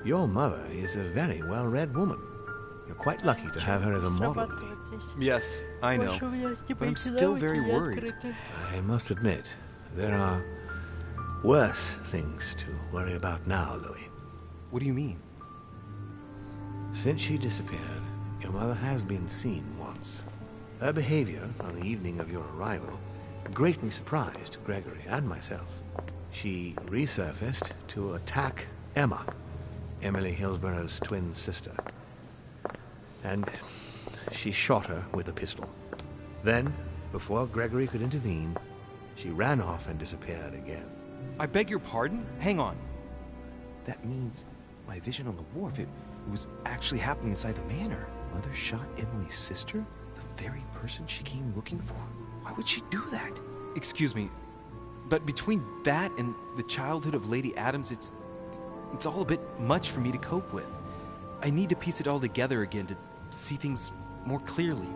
Your mother is a very well-read woman. You're quite lucky to have her as a model. Yes, I know, but I'm still very worried. I must admit, there are worse things to worry about now, Louis. What do you mean? Since she disappeared, your mother has been seen once. Her behavior on the evening of your arrival greatly surprised Gregory and myself. She resurfaced to attack Emma, Emily Hillsborough's twin sister. And she shot her with a pistol. Then, before Gregory could intervene, she ran off and disappeared again. I beg your pardon? Hang on. That means my vision on the wharf, it was actually happening inside the manor. Mother shot Emily's sister? The very person she came looking for? Why would she do that? Excuse me, but between that and the childhood of Lady Adams, it's all a bit much for me to cope with. I need to piece it all together again to see things more clearly.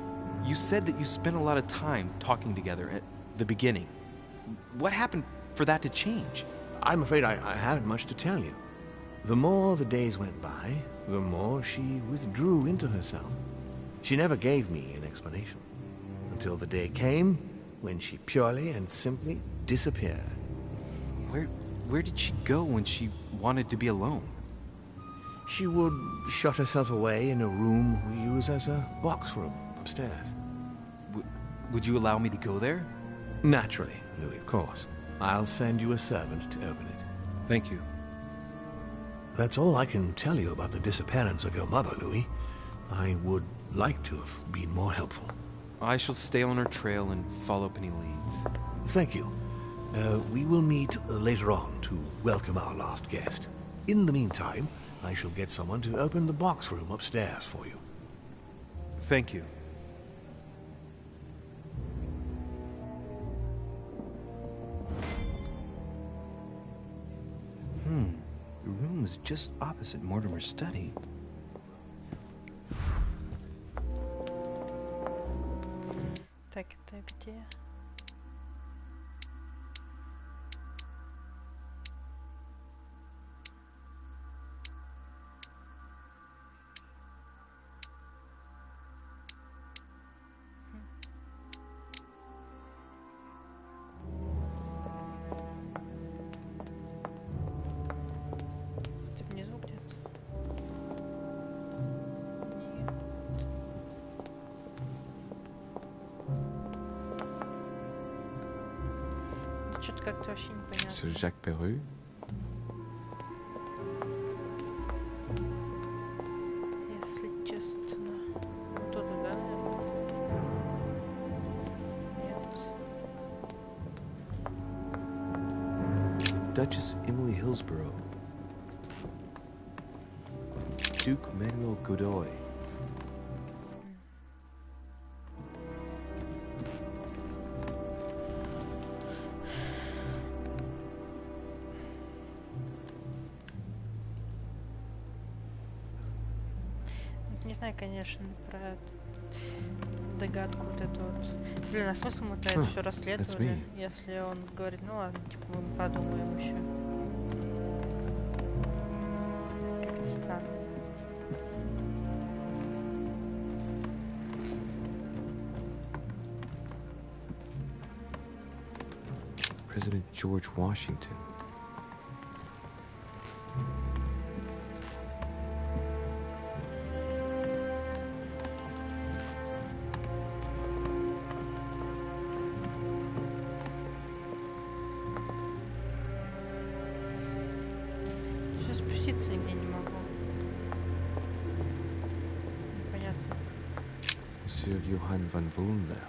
You said that you spent a lot of time talking together at the beginning. What happened for that to change? I'm afraid I haven't much to tell you. The more the days went by, the more she withdrew into herself. She never gave me an explanation, until the day came when she purely and simply disappeared. Where did she go when she wanted to be alone? She would shut herself away in a room we use as a box room upstairs. Would you allow me to go there? Naturally, Louis, of course. I'll send you a servant to open it. Thank you. That's all I can tell you about the disappearance of your mother, Louis. I would like to have been more helpful. I shall stay on her trail and follow up any leads. Thank you. We will meet later on to welcome our last guest. In the meantime, I shall get someone to open the box room upstairs for you. Thank you. The room is just opposite Mortimer's study. Так, это где? Это внизу где-то? Нет. Да что-то как-то вообще непонятно. Monsieur Jacques Perru? Если честно. Вот туда, да, наверное? Нет. Duchess Emily Hillsborough. Duke Manuel Godoy. Не знаю, конечно, про догадку вот эту вот. Блин, а смысл мы-то это все расследовали, если он говорит, ну ладно, типа мы подумаем еще. Как-то странно. President George Washington. Сейчас спуститься нигде не могу. Непонятно. Monsieur Johann van Wunder.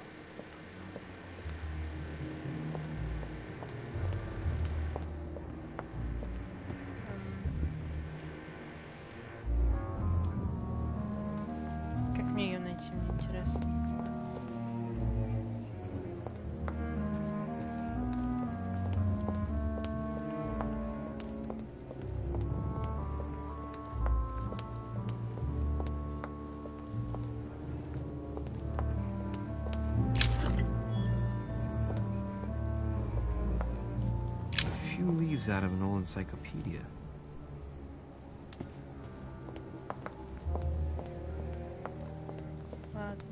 Как мне ее найти, мне интересно. A few leaves out of an old encyclopedia. Ладно.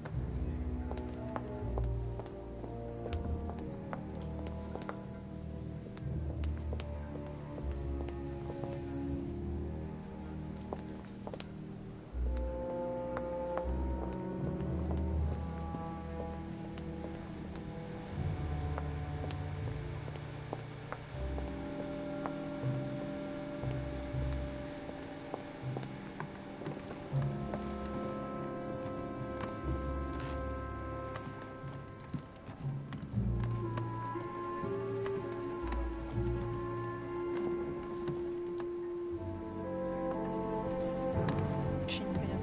Вообще непонятно.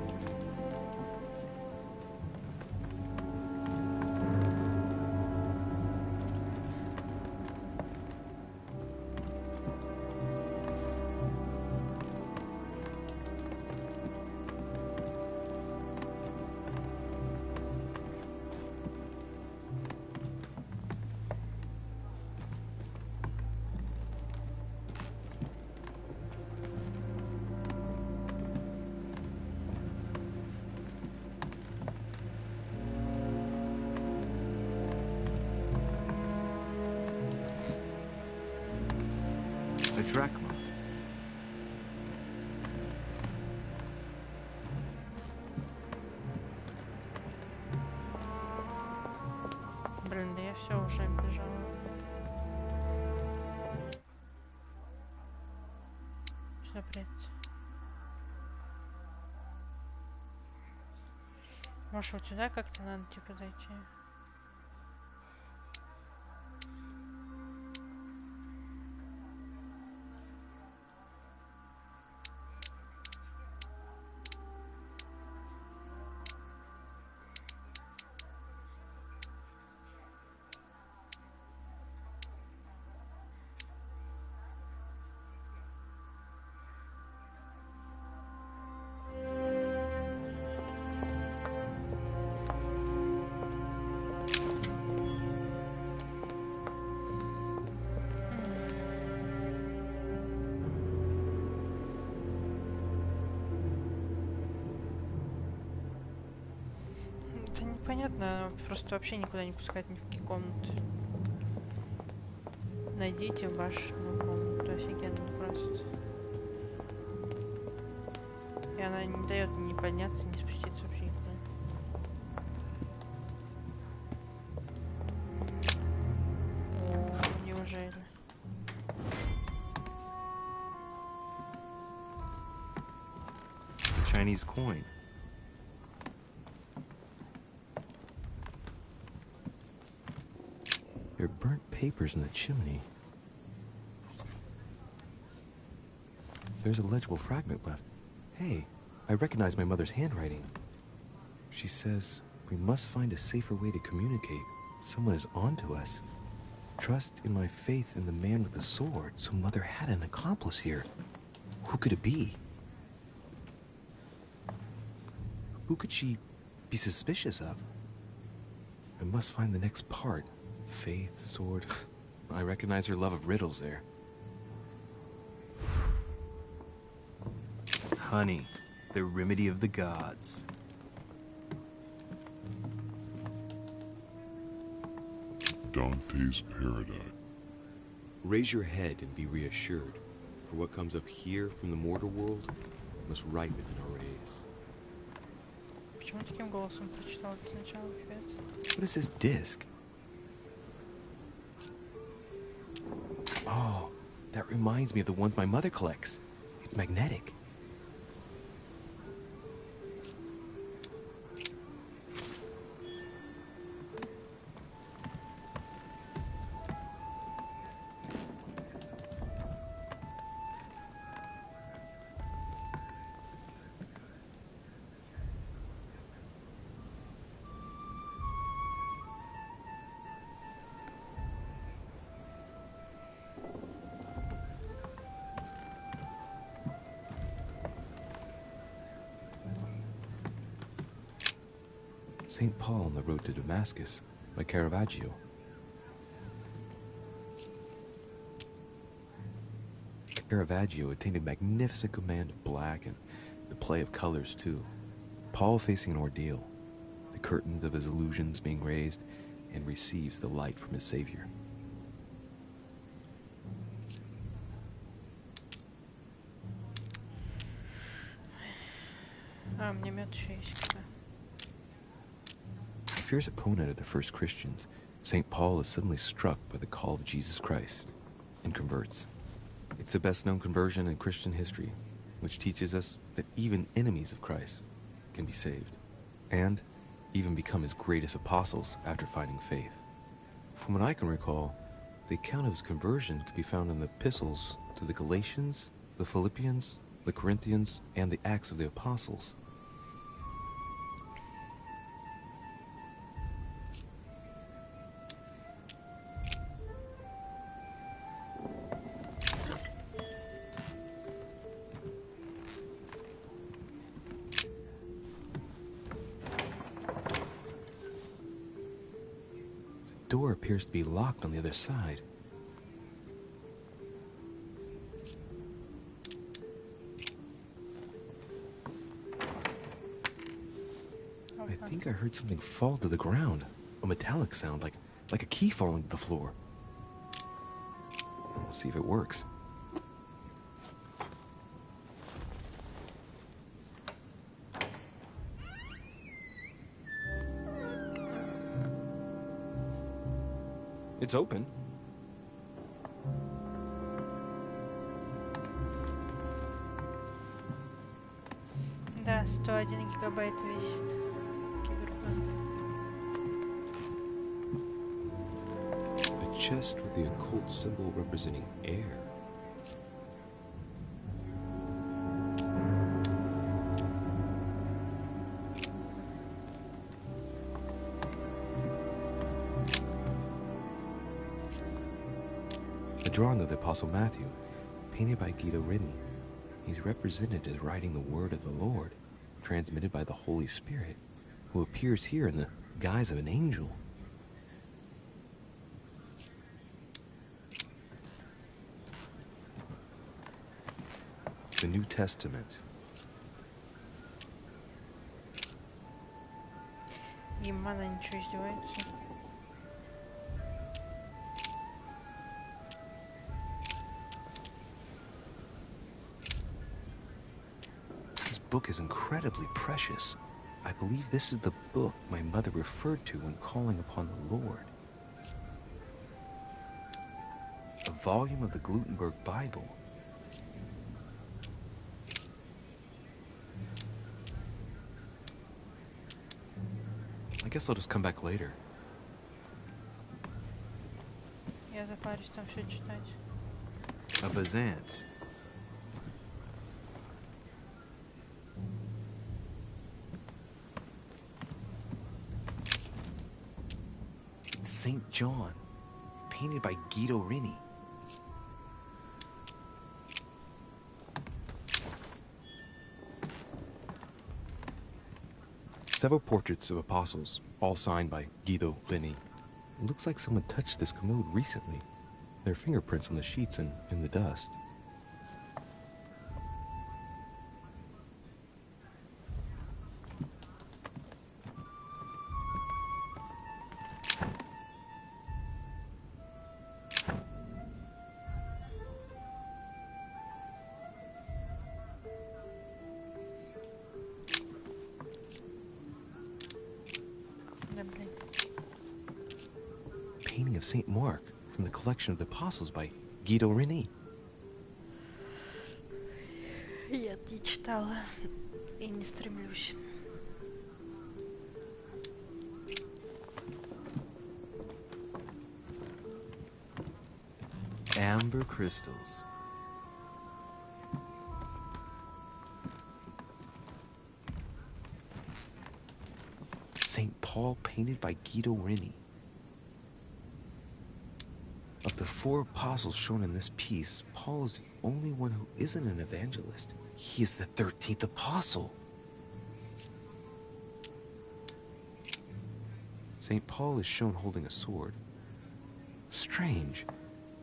A drachma. Блин, да я все уже бежала. Сюда прийти. Может, вот сюда как-то надо, типа, зайти? понятно, просто вообще никуда не пускать ни в какие комнаты. Найдите вашу комнату, офигенно просто. И она не дает ни подняться, ни спуститься вообще никуда. О, неужели? The Chinese coin. There are burnt papers in the chimney. There's a legible fragment left. Hey, I recognize my mother's handwriting. She says, we must find a safer way to communicate. Someone is on to us. Trust in my faith in the man with the sword, so Mother had an accomplice here. Who could it be? Who could she be suspicious of? I must find the next part. Faith, sword. I recognize her love of riddles there. Honey, the remedy of the gods. Dante's Paradise. Raise your head and be reassured, for what comes up here from the mortal world must ripen in our rays. Почему таким голосом прочитал это сначала, пипец? What is this disc? Oh, that reminds me of the ones my mother collects. It's magnetic. St. Paul on the Road to Damascus by Caravaggio. Caravaggio attained a magnificent command of black and the play of colors too. Paul facing an ordeal, the curtains of his illusions being raised, and receives the light from his Savior. А, мне мед еще есть, когда. A fierce opponent of the first Christians, St. Paul is suddenly struck by the call of Jesus Christ and converts. It's the best-known conversion in Christian history, which teaches us that even enemies of Christ can be saved, and even become his greatest apostles after finding faith. From what I can recall, the account of his conversion could be found in the epistles to the Galatians, the Philippians, the Corinthians, and the Acts of the Apostles. The door appears to be locked on the other side. I think I heard something fall to the ground. A metallic sound, like a key falling to the floor. We'll see if it works. It's open. Да, 101 гигабайт весит. Киберпанк. A chest with the occult symbol representing air. A drawing of the Apostle Matthew, painted by Guido Reni. He's represented as writing the word of the Lord, transmitted by the Holy Spirit, who appears here in the guise of an angel. The New Testament. Им она ничего издевается. This book is incredibly precious. I believe this is the book my mother referred to when calling upon the Lord. A volume of the Gutenberg Bible. I guess I'll just come back later. Я запарюсь там все читать. A Byzant. St. John, painted by Guido Rini. Several portraits of apostles, all signed by Guido Rini. It looks like someone touched this commode recently. There are fingerprints on the sheets and in the dust. Да, блин. Painting of St. Mark from the collection of the apostles by Guido Rini. Я не читала и не стремлюсь. Amber crystals. St. Paul painted by Guido Rini. Of the 4 apostles shown in this piece, Paul is the only one who isn't an evangelist. He is the 13th apostle. St. Paul is shown holding a sword. Strange.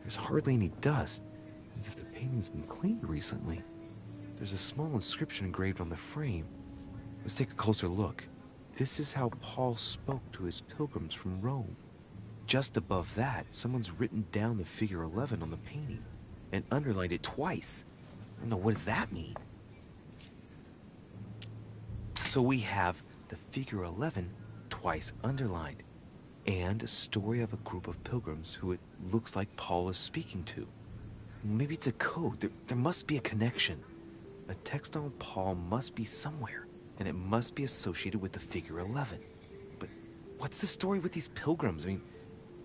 There's hardly any dust, as if the painting's been cleaned recently. There's a small inscription engraved on the frame. Let's take a closer look. This is how Paul spoke to his pilgrims from Rome. Just above that, someone's written down the figure 11 on the painting and underlined it twice. I don't know, what does that mean? So we have the figure 11 twice underlined, and a story of a group of pilgrims who it looks like Paul is speaking to. Maybe it's a code. There must be a connection. A text on Paul must be somewhere, and it must be associated with the figure 11. But what's the story with these pilgrims? I mean,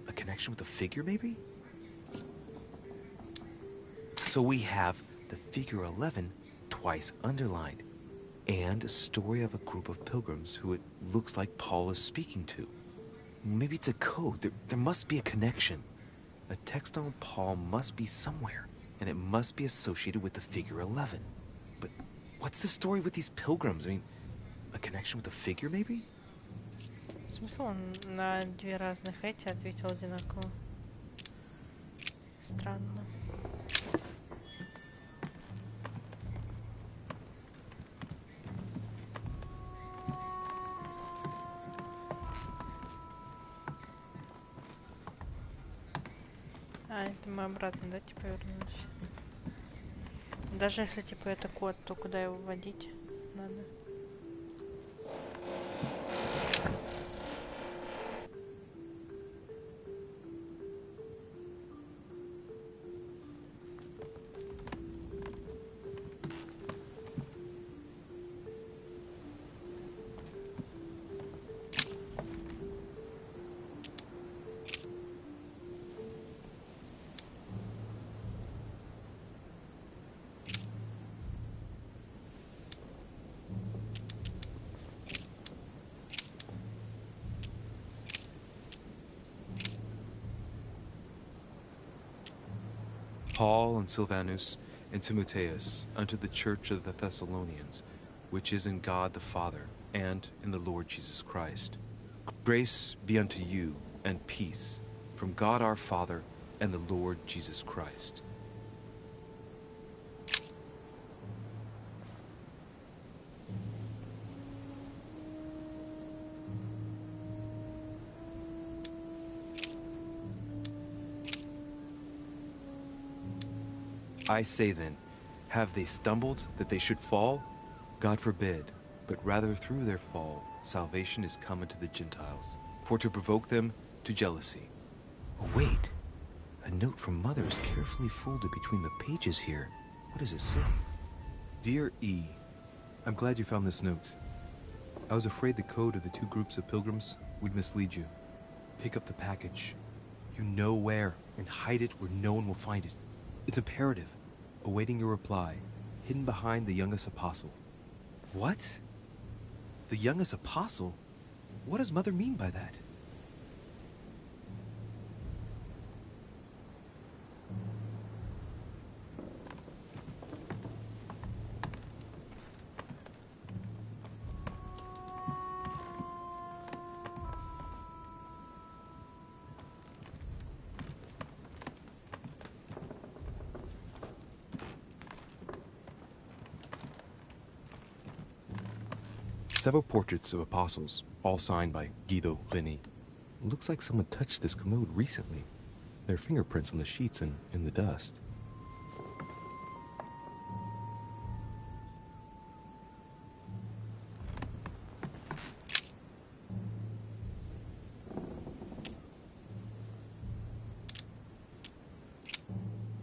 a connection with the figure, maybe? So we have the figure 11 twice underlined, and a story of a group of pilgrims who it looks like Paul is speaking to. Maybe it's a code. There must be a connection. A text on Paul must be somewhere, and it must be associated with the figure 11. But what's the story with these pilgrims? I mean, a connection with the figure, maybe? Смысл он на 2 разных эти ответил одинаково. Странно. А, это мы обратно, да, типа вернулись? Даже если, типа, это код, то куда его вводить надо? Paul and Silvanus and Timotheus unto the church of the Thessalonians, which is in God the Father and in the Lord Jesus Christ. Grace be unto you and peace from God our Father and the Lord Jesus Christ. I say then, have they stumbled that they should fall? God forbid, but rather through their fall, salvation is come unto the Gentiles, for to provoke them to jealousy. Oh, wait. A note from Mother is carefully folded between the pages here. What does it say? Dear E, I'm glad you found this note. I was afraid the code of the two groups of pilgrims would mislead you. Pick up the package. You know where, and hide it where no one will find it. It's imperative. Awaiting your reply, hidden behind the youngest apostle. What? The youngest apostle? What does Mother mean by that? Several portraits of apostles, all signed by Guido Reni. Looks like someone touched this commode recently. There are fingerprints on the sheets and in the dust.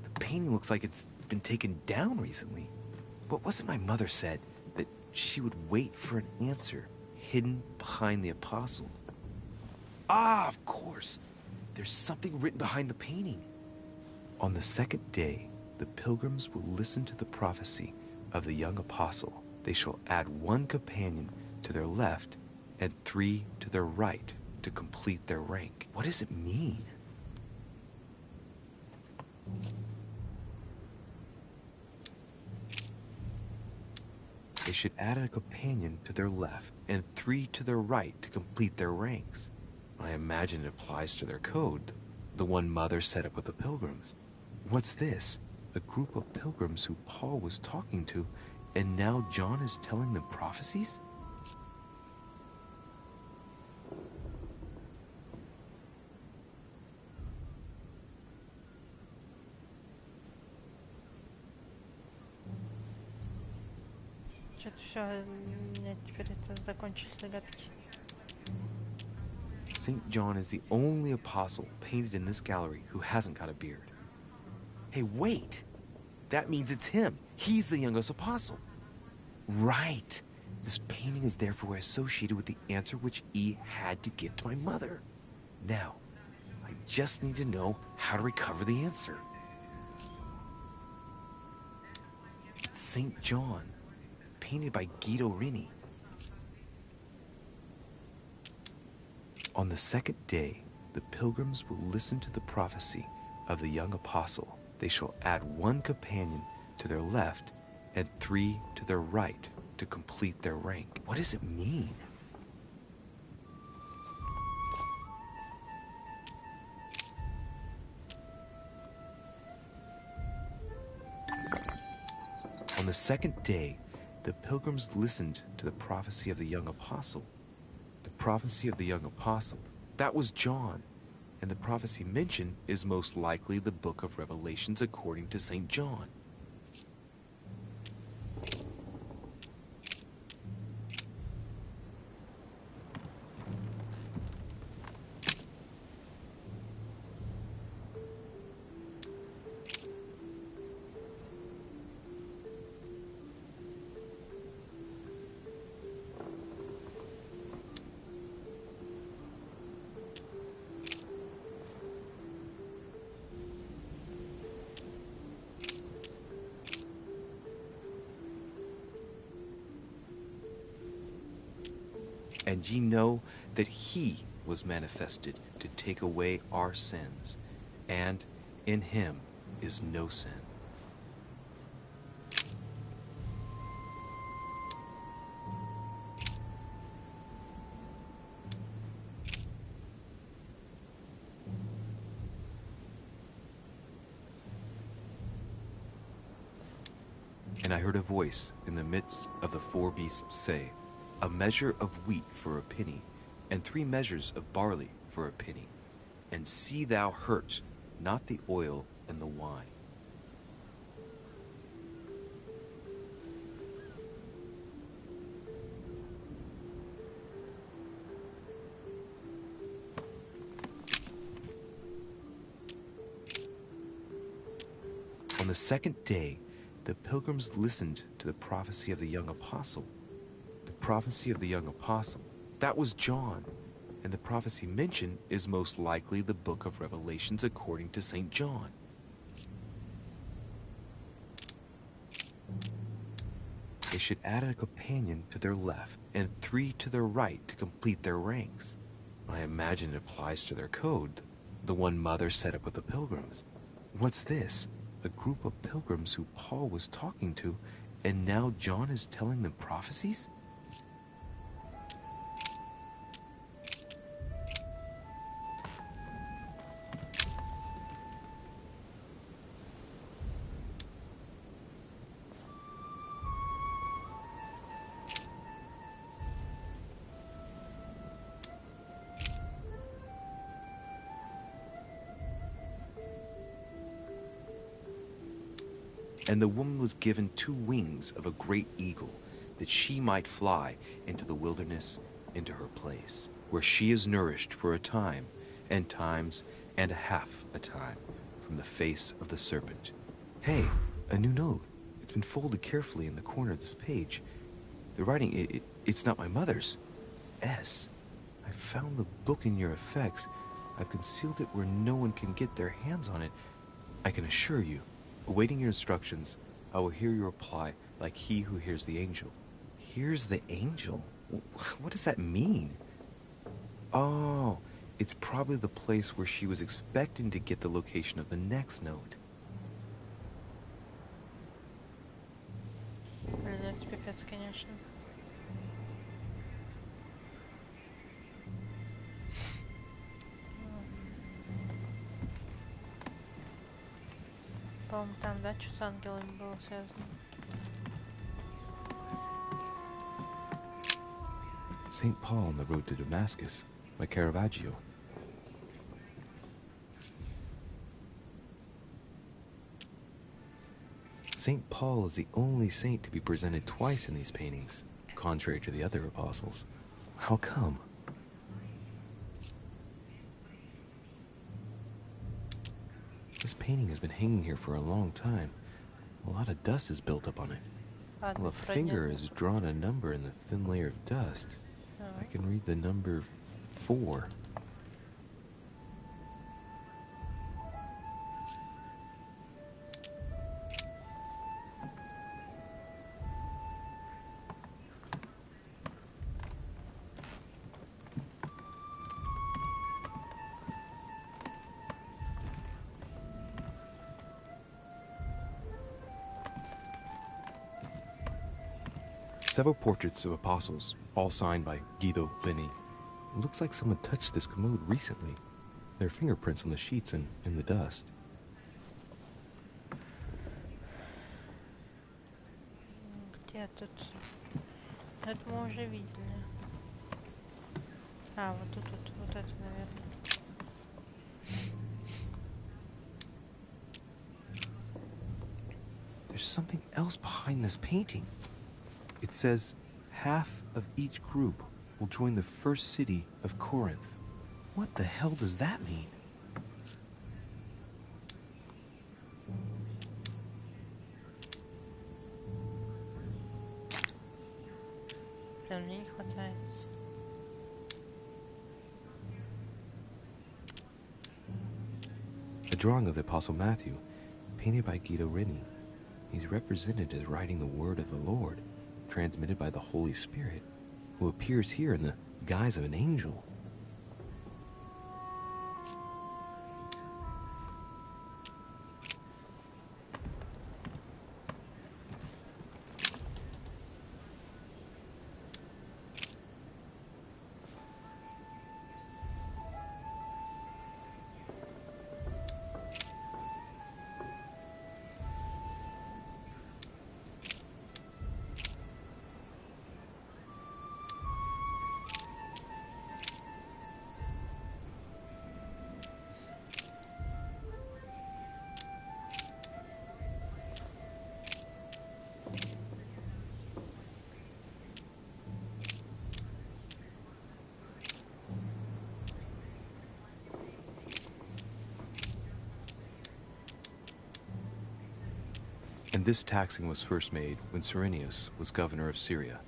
The painting looks like it's been taken down recently. But wasn't my mother said that she would wait for an answer hidden behind the apostle? Ah, of course. There's something written behind the painting. On the second day, the pilgrims will listen to the prophecy of the young apostle. They shall add one companion to their left and 3 to their right to complete their rank. What does it mean? They should add a companion to their left and 3 to their right to complete their ranks. I imagine it applies to their code, the one Mother set up with the pilgrims. What's this? A group of pilgrims who Paul was talking to, and now John is telling them prophecies? Что-то все, нет, теперь это закончились загадки. St. John is the only apostle painted in this gallery who hasn't got a beard. Hey, wait! That means it's him. He's the youngest apostle. Right. This painting is therefore associated with the answer which E had to give to my mother. Now, I just need to know how to recover the answer. It's St. John, painted by Guido Reni. On the second day, the pilgrims will listen to the prophecy of the young apostle. They shall add one companion to their left and 3 to their right to complete their rank. What does it mean? On the second day, the pilgrims listened to the prophecy of the young apostle. The prophecy of the young apostle, that was John. And the prophecy mentioned is most likely the book of Revelations according to St. John. And ye know that he was manifested to take away our sins, and in him is no sin. And I heard a voice in the midst of the 4 beasts say, a measure of wheat for a penny, and 3 measures of barley for a penny. And see thou hurt not the oil and the wine. the second day, the pilgrims listened to the prophecy of the young apostle. The prophecy of the young apostle, that was John. And the prophecy mentioned is most likely the book of Revelations according to St. John. They should add a companion to their left and 3 to their right to complete their ranks. I imagine it applies to their code, the one Mother set up with the pilgrims. What's this? A group of pilgrims who Paul was talking to, and now John is telling them prophecies? And the woman was given 2 wings of a great eagle, that she might fly into the wilderness, into her place, where she is nourished for a time, and times, and a half a time, from the face of the serpent. Hey, a new note. It's been folded carefully in the corner of this page. The writing, it's not my mother's. S. I found the book in your effects. I've concealed it where no one can get their hands on it. I can assure you, awaiting your instructions, I will hear your reply like he who hears the angel. Hears the angel? What does that mean? Oh, it's probably the place where she was expecting to get the location of the next note. Блядь, пипец, конечно. По-моему, там, да, что с ангелами было связано? St. Paul on the road to Damascus by Caravaggio. St. Paul is the only saint to be presented twice in these paintings, contrary to the other apostles. How come? This painting has been hanging here for a long time. A lot of dust is built up on it. Well, a finger has drawn a number in the thin layer of dust. I can read the number 4. Several portraits of apostles, all signed by Guido Reni. It looks like someone touched this commode recently. There are fingerprints on the sheets and in the dust. Где тут? Это мы уже видели. А, вот тут, вот это, наверное. There's something else behind this painting. It says, half of each group will join the first city of Corinth. What the hell does that mean? Блин, мне не хватает. A drawing of the Apostle Matthew, painted by Guido Reni. He's represented as writing the word of the Lord, transmitted by the Holy Spirit, who appears here in the guise of an angel. And this taxing was first made when Cyrenius was governor of Syria.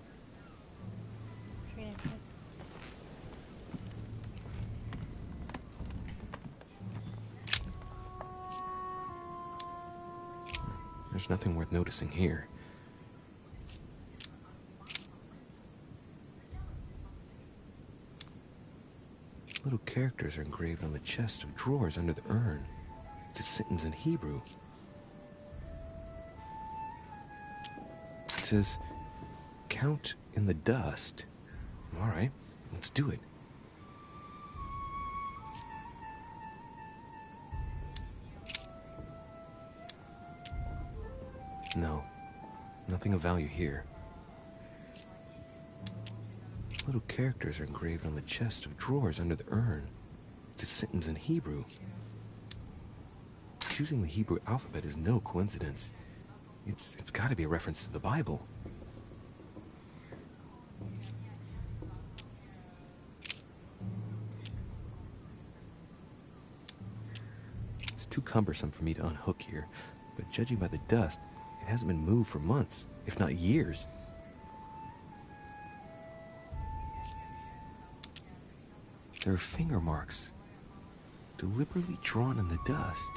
There's nothing worth noticing here. Little characters are engraved on the chest of drawers under the urn. It's a sentence in Hebrew. It says, "Count in the dust." All right, let's do it. No, nothing of value here. Little characters are engraved on the chest of drawers under the urn. It's a sentence in Hebrew. Choosing the Hebrew alphabet is no coincidence. It's got to be a reference to the Bible. It's too cumbersome for me to unhook here, but judging by the dust, it hasn't been moved for months, if not years. There are finger marks, deliberately drawn in the dust.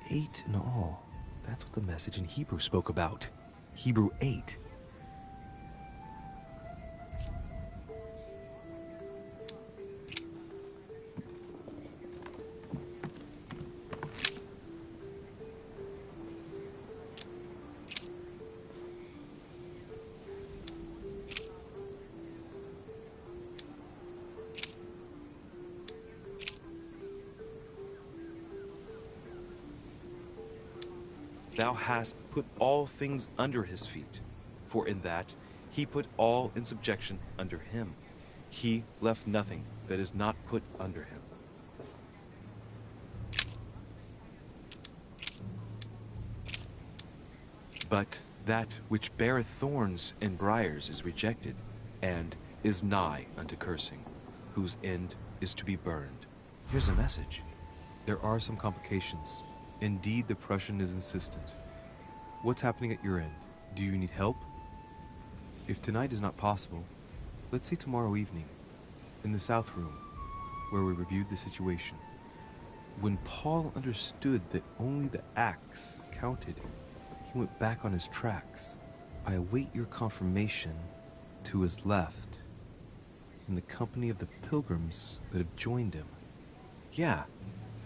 8 in all. That's what the message in Hebrew spoke about. Hebrew 8. Thou hast put all things under his feet, for in that he put all in subjection under him. He left nothing that is not put under him. But that which beareth thorns and briars is rejected, and is nigh unto cursing, whose end is to be burned. Here's a message. There are some complications. Indeed, the Prussian is insistent. What's happening at your end? Do you need help? If tonight is not possible, let's say tomorrow evening, in the South Room, where we reviewed the situation. When Paul understood that only the axe counted, he went back on his tracks. I await your confirmation to his left, in the company of the pilgrims that have joined him. Yeah.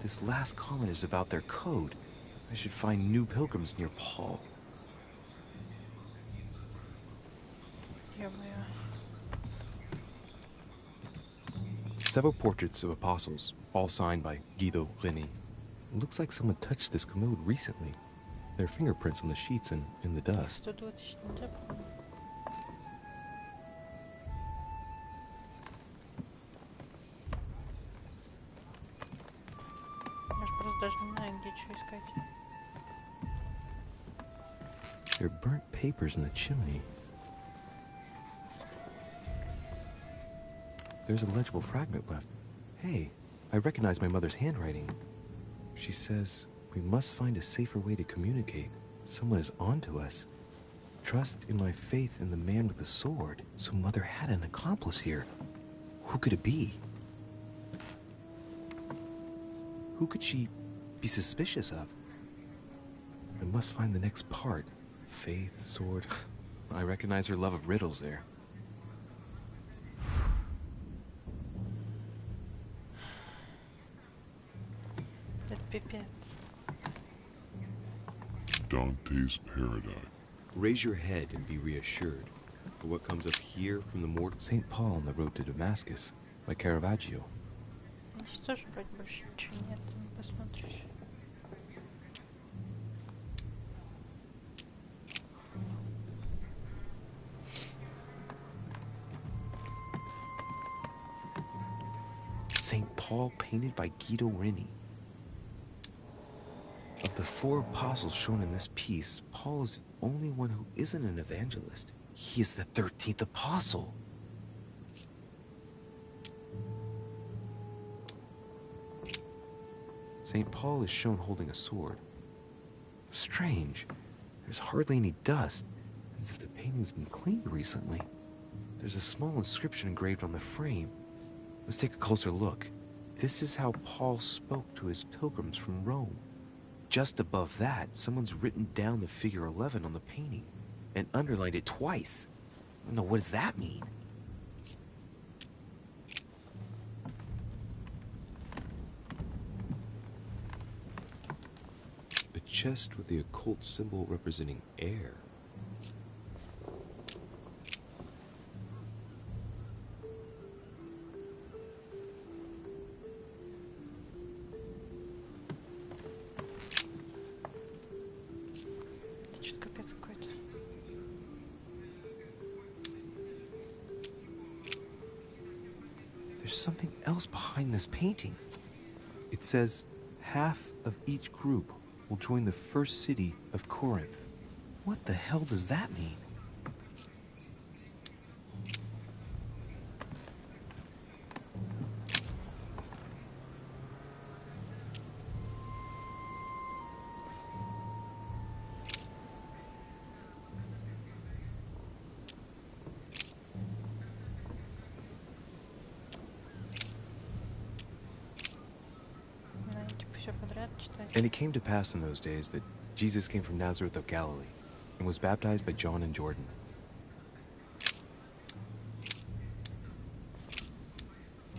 This last comment is about their code. I should find new pilgrims near Paul. Several portraits of apostles, all signed by Guido Reni. Looks like someone touched this commode recently. There are fingerprints on the sheets and in the dust. There are burnt papers in the chimney. There's a legible fragment left. Hey, I recognize my mother's handwriting. She says, we must find a safer way to communicate. Someone is onto us. Trust in my faith in the man with the sword. So Mother had an accomplice here. Who could it be? Who could she be suspicious of? I must find the next part. Faith, sword. I recognize her love of riddles there. Dante's Paradise. Raise your head and be reassured. For what comes up here from the mortal St. Paul on the road to Damascus by Caravaggio. St. Paul painted by Guido Reni. Of the 4 apostles shown in this piece, Paul is the only one who isn't an evangelist. He is the 13th apostle. St. Paul is shown holding a sword. Strange. There's hardly any dust, as if the painting's been cleaned recently. There's a small inscription engraved on the frame. Let's take a closer look. This is how Paul spoke to his pilgrims from Rome. Just above that, someone's written down the figure 11 on the painting and underlined it twice. No, what does that mean? A chest with the occult symbol representing air. There's something else behind this painting. It says, half of each group will join the first city of Corinth. What the hell does that mean? And it came to pass in those days that Jesus came from Nazareth of Galilee and was baptized by John in Jordan.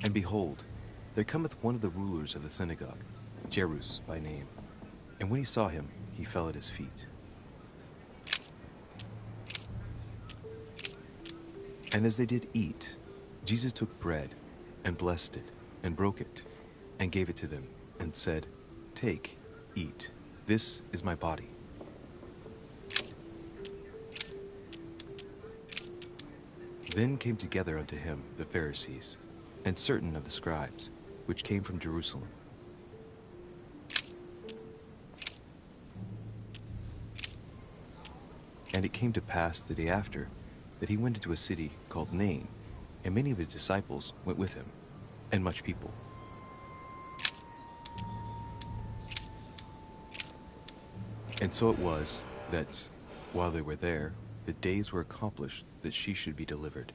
And behold, there cometh one of the rulers of the synagogue, Jairus by name. And when he saw him, he fell at his feet. And as they did eat, Jesus took bread and blessed it and broke it and gave it to them and said, "Take, eat. This is my body." Then came together unto him the Pharisees, and certain of the scribes, which came from Jerusalem. And it came to pass the day after, that he went into a city called Nain, and many of his disciples went with him, and much people. And so it was that, while they were there, the days were accomplished that she should be delivered.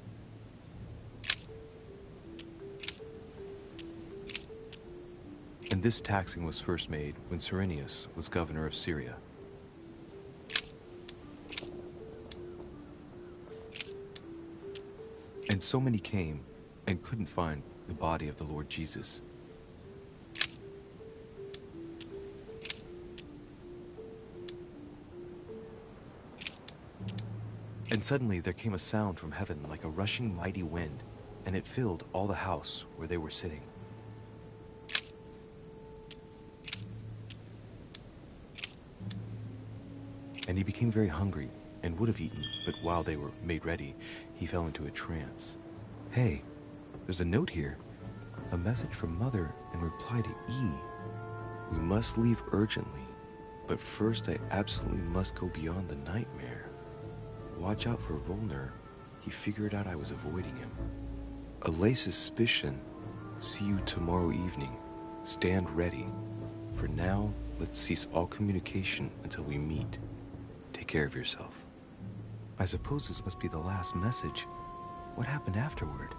And this taxing was first made when Cyrenius was governor of Syria. And so many came and couldn't find the body of the Lord Jesus. And suddenly there came a sound from heaven like a rushing mighty wind, and it filled all the house where they were sitting. And he became very hungry and would have eaten, but while they were made ready, he fell into a trance. Hey, there's a note here. A message from Mother in reply to E. We must leave urgently, but first I absolutely must go beyond the nightmare. Watch out for Volner. He figured out I was avoiding him. Allay suspicion. See you tomorrow evening. Stand ready. For now, let's cease all communication until we meet. Take care of yourself. I suppose this must be the last message. What happened afterward?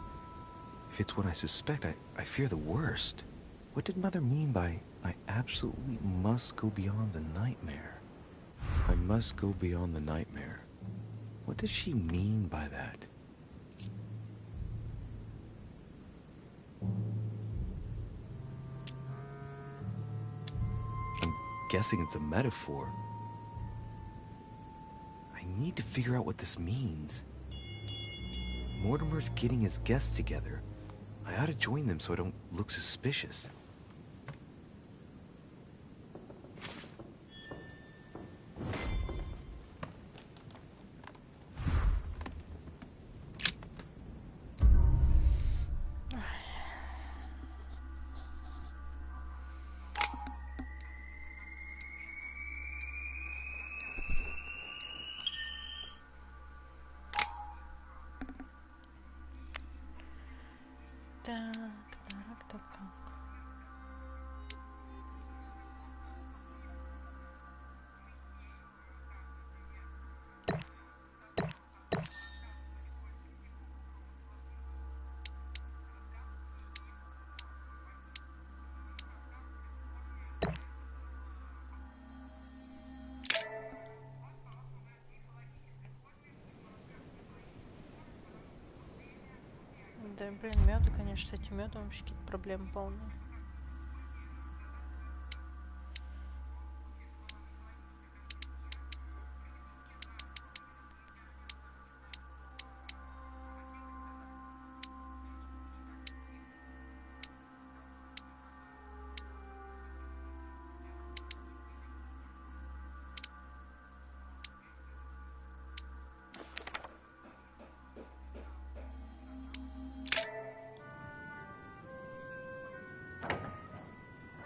If it's what I suspect, I fear the worst. What did Mother mean by, I absolutely must go beyond the nightmare? I must go beyond the nightmare. What does she mean by that? I'm guessing it's a metaphor. I need to figure out what this means. Mortimer's getting his guests together. I ought to join them so I don't look suspicious. Так. Да, блин, меда, конечно, с этим медом вообще какие-то проблемы полные.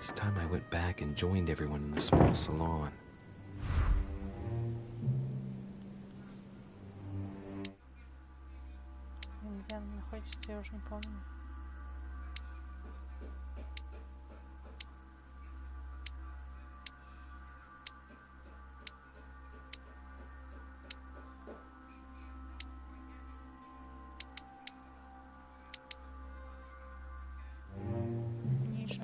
It's time I went back and joined everyone in the small salon. Где она находится, я уже не помню. Ниже.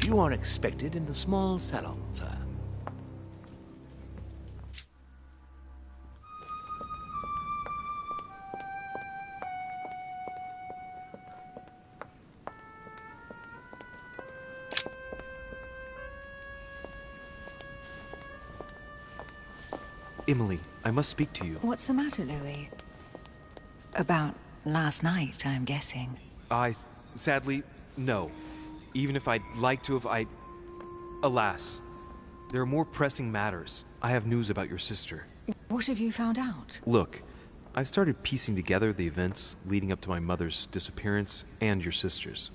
You are expected in the small salon, sir. Emily, I must speak to you. What's the matter, Louis? About last night, I'm guessing. Sadly, no. Even if I'd like to have, alas, there are more pressing matters. I have news about your sister. What have you found out? Look, I've started piecing together the events leading up to my mother's disappearance and your sister's.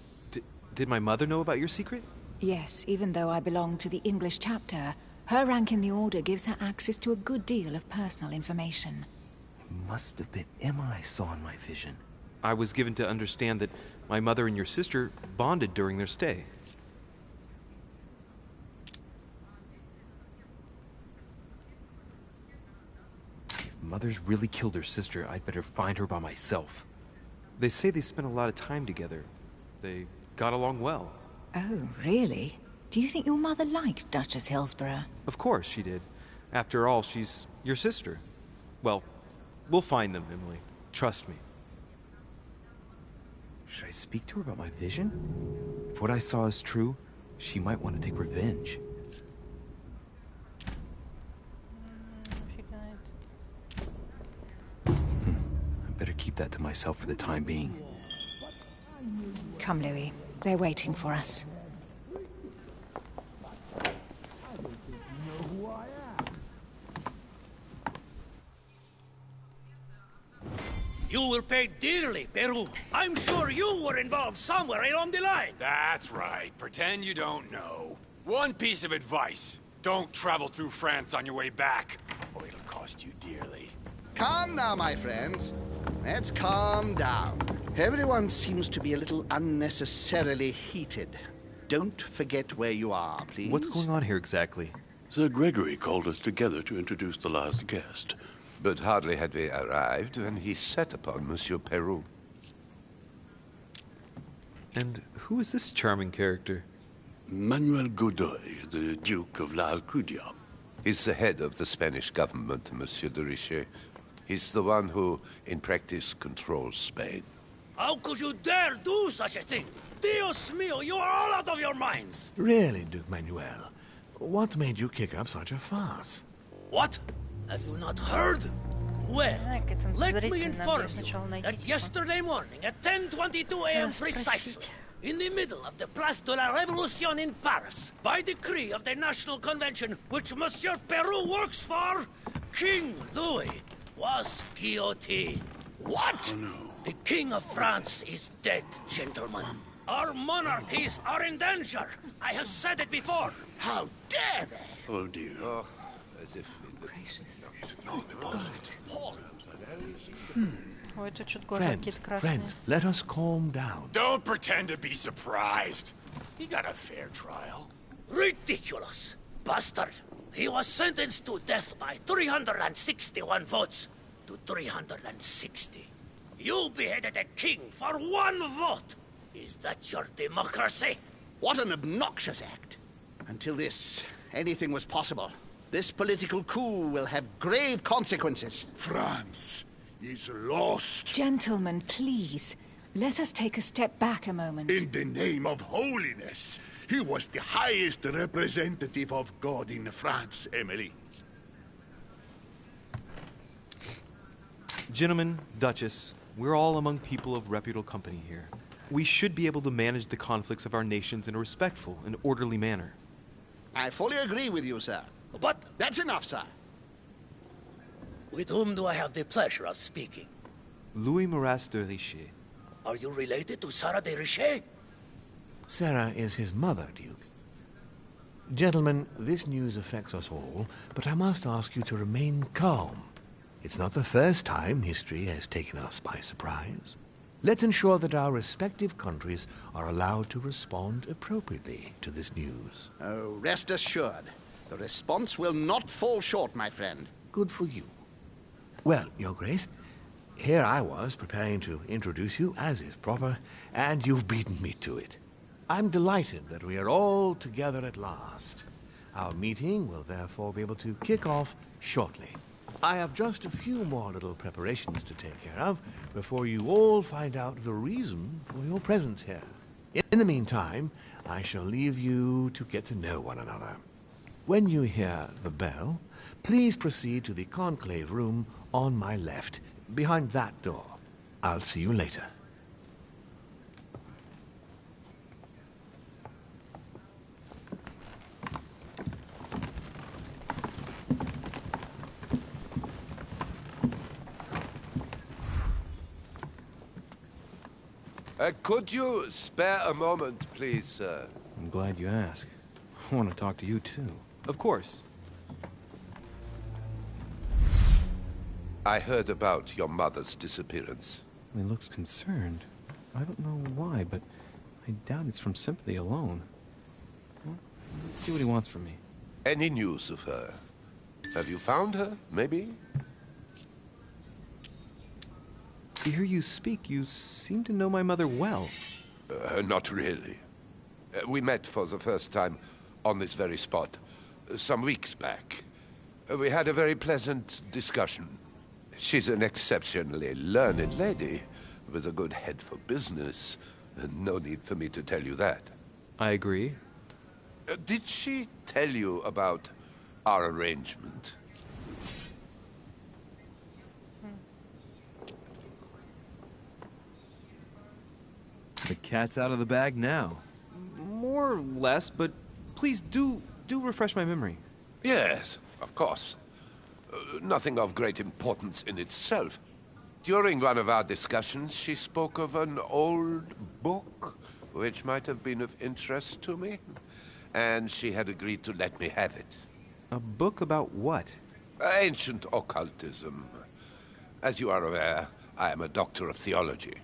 Did my mother know about your secret? Yes, even though I belong to the English chapter, her rank in the Order gives her access to a good deal of personal information. It must have been Emma I saw in my vision. I was given to understand that my mother and your sister bonded during their stay. If Mother's really killed her sister, I'd better find her by myself. They say they spent a lot of time together. They got along well. Oh, really? Do you think your mother liked Duchess Hillsborough? Of course she did. After all, she's your sister. Well, we'll find them, Emily. Trust me. Should I speak to her about my vision? If what I saw is true, she might want to take revenge. I better keep that to myself for the time being. Come, Louis. They're waiting for us. You will pay dearly, Peru. I'm sure you were involved somewhere along the line. That's right. Pretend you don't know. One piece of advice. Don't travel through France on your way back, or it'll cost you dearly. Calm now, my friends. Let's calm down. Everyone seems to be a little unnecessarily heated. Don't forget where you are, please. What's going on here exactly? Sir Gregory called us together to introduce the last guest. But hardly had we arrived when he set upon Monsieur Peru. And who is this charming character? Manuel Godoy, the Duke of La Alcudia. He's the head of the Spanish government, Monsieur de Richet. He's the one who, in practice, controls Spain. How could you dare do such a thing? Dios mío, you are all out of your minds! Really, Duke Manuel? What made you kick up such a fuss? What? Have you not heard? Well, let me inform you that yesterday morning at 10:22 a.m. precisely, in the middle of the Place de la Révolution in Paris, by decree of the National Convention which Monsieur Peru works for, King Louis was guillotined. What? Oh, no. The King of France is dead, gentlemen. Our monarchies are in danger. I have said it before. How dare they? Oh, dear. Oh, as if... Gracious. Ой, тут что-то глаза какие-то красные. Friends, let us calm down. Don't pretend to be surprised. He got a fair trial. Ridiculous! Bastard! He was sentenced to death by 361 votes to 360. You beheaded a king for one vote! Is that your democracy? What an obnoxious act. Until this, anything was possible. This political coup will have grave consequences. France, is lost. Gentlemen, please. Let us take a step back a moment. In the name of holiness. He was the highest representative of God in France, Emily. Gentlemen, Duchess, we're all among people of reputable company here. We should be able to manage the conflicts of our nations in a respectful and orderly manner. I fully agree with you, sir. But That's enough, sir. with whom do I have the pleasure of speaking? Louis Maras de Richer. Are you related to Sarah de Richer? Sarah is his mother, Duke. Gentlemen, this news affects us all, but I must ask you to remain calm. It's not the first time history has taken us by surprise. Let's ensure that our respective countries are allowed to respond appropriately to this news. Oh, rest assured. The response will not fall short, my friend. Good for you. Well, Your Grace, here I was preparing to introduce you as is proper, and you've beaten me to it. I'm delighted that we are all together at last. Our meeting will therefore be able to kick off shortly. I have just a few more little preparations to take care of before you all find out the reason for your presence here. In the meantime, I shall leave you to get to know one another. When you hear the bell, please proceed to the conclave room on my left, behind that door. I'll see you later. Could you spare a moment, please, sir? I'm glad you asked. I want to talk to you, too. Of course. I heard about your mother's disappearance. He looks concerned. I don't know why, but I doubt it's from sympathy alone. Well, let's see what he wants from me. Any news of her? Have you found her, maybe? To hear you speak, you seem to know my mother well. Not really. We met for the first time on this very spot, some weeks back. We had a very pleasant discussion. She's an exceptionally learned lady, with a good head for business. No need for me to tell you that. I agree. Did she tell you about our arrangement? The cat's out of the bag now. More or less, but please do refresh my memory. Yes, of course. Nothing of great importance in itself. During one of our discussions, she spoke of an old book, which might have been of interest to me, and she had agreed to let me have it. A book about what? Ancient occultism. As you are aware, I am a doctor of theology.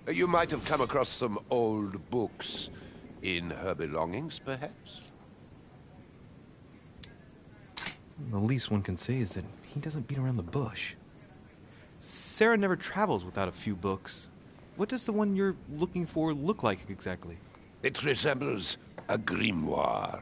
You might have come across some old books in her belongings, perhaps? The least one can say is that he doesn't beat around the bush. Sarah never travels without a few books. What does the one you're looking for look like exactly? It resembles a grimoire.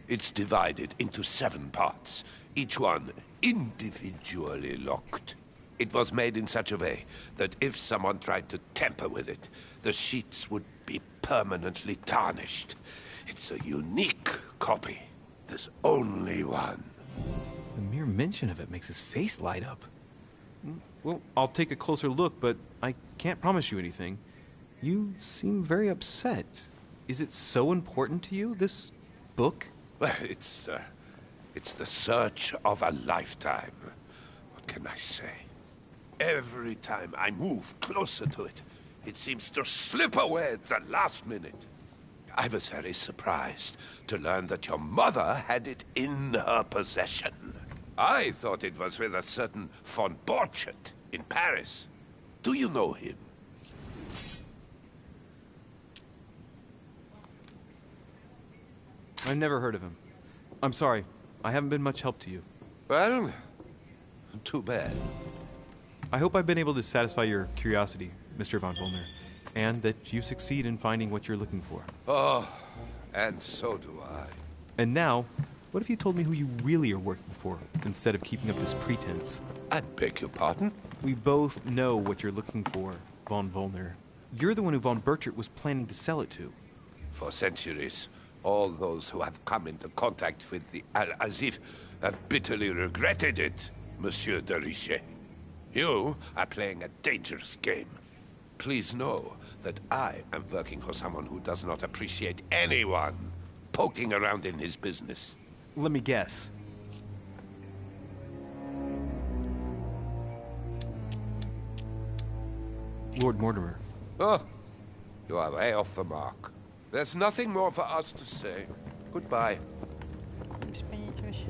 It's divided into 7 parts, each one individually locked. It was made in such a way that if someone tried to tamper with it, the sheets would be permanently tarnished. It's a unique copy. There's only one. The mere mention of it makes his face light up. Well, I'll take a closer look, but I can't promise you anything. You seem very upset. Is it so important to you, this book? Well, it's the search of a lifetime. What can I say? Every time I move closer to it, it seems to slip away at the last minute. I was very surprised to learn that your mother had it in her possession. I thought it was with a certain von Borchardt in Paris. Do you know him? I've never heard of him. I'm sorry. I haven't been much help to you. Well, too bad. I hope I've been able to satisfy your curiosity, Mr. von Volner, and that you succeed in finding what you're looking for. Oh, and so do I. And now, what if you told me who you really are working for, instead of keeping up this pretense? I beg your pardon? We both know what you're looking for, von Volner. You're the one who von Burchert was planning to sell it to. For centuries, all those who have come into contact with the Al-Azif have bitterly regretted it, Monsieur de Richet. You are playing a dangerous game. Please know that I am working for someone who does not appreciate anyone poking around in his business. Let me guess. Lord Mortimer. Oh, you are way off the mark. There's nothing more for us to say. Goodbye. Без понятия вообще.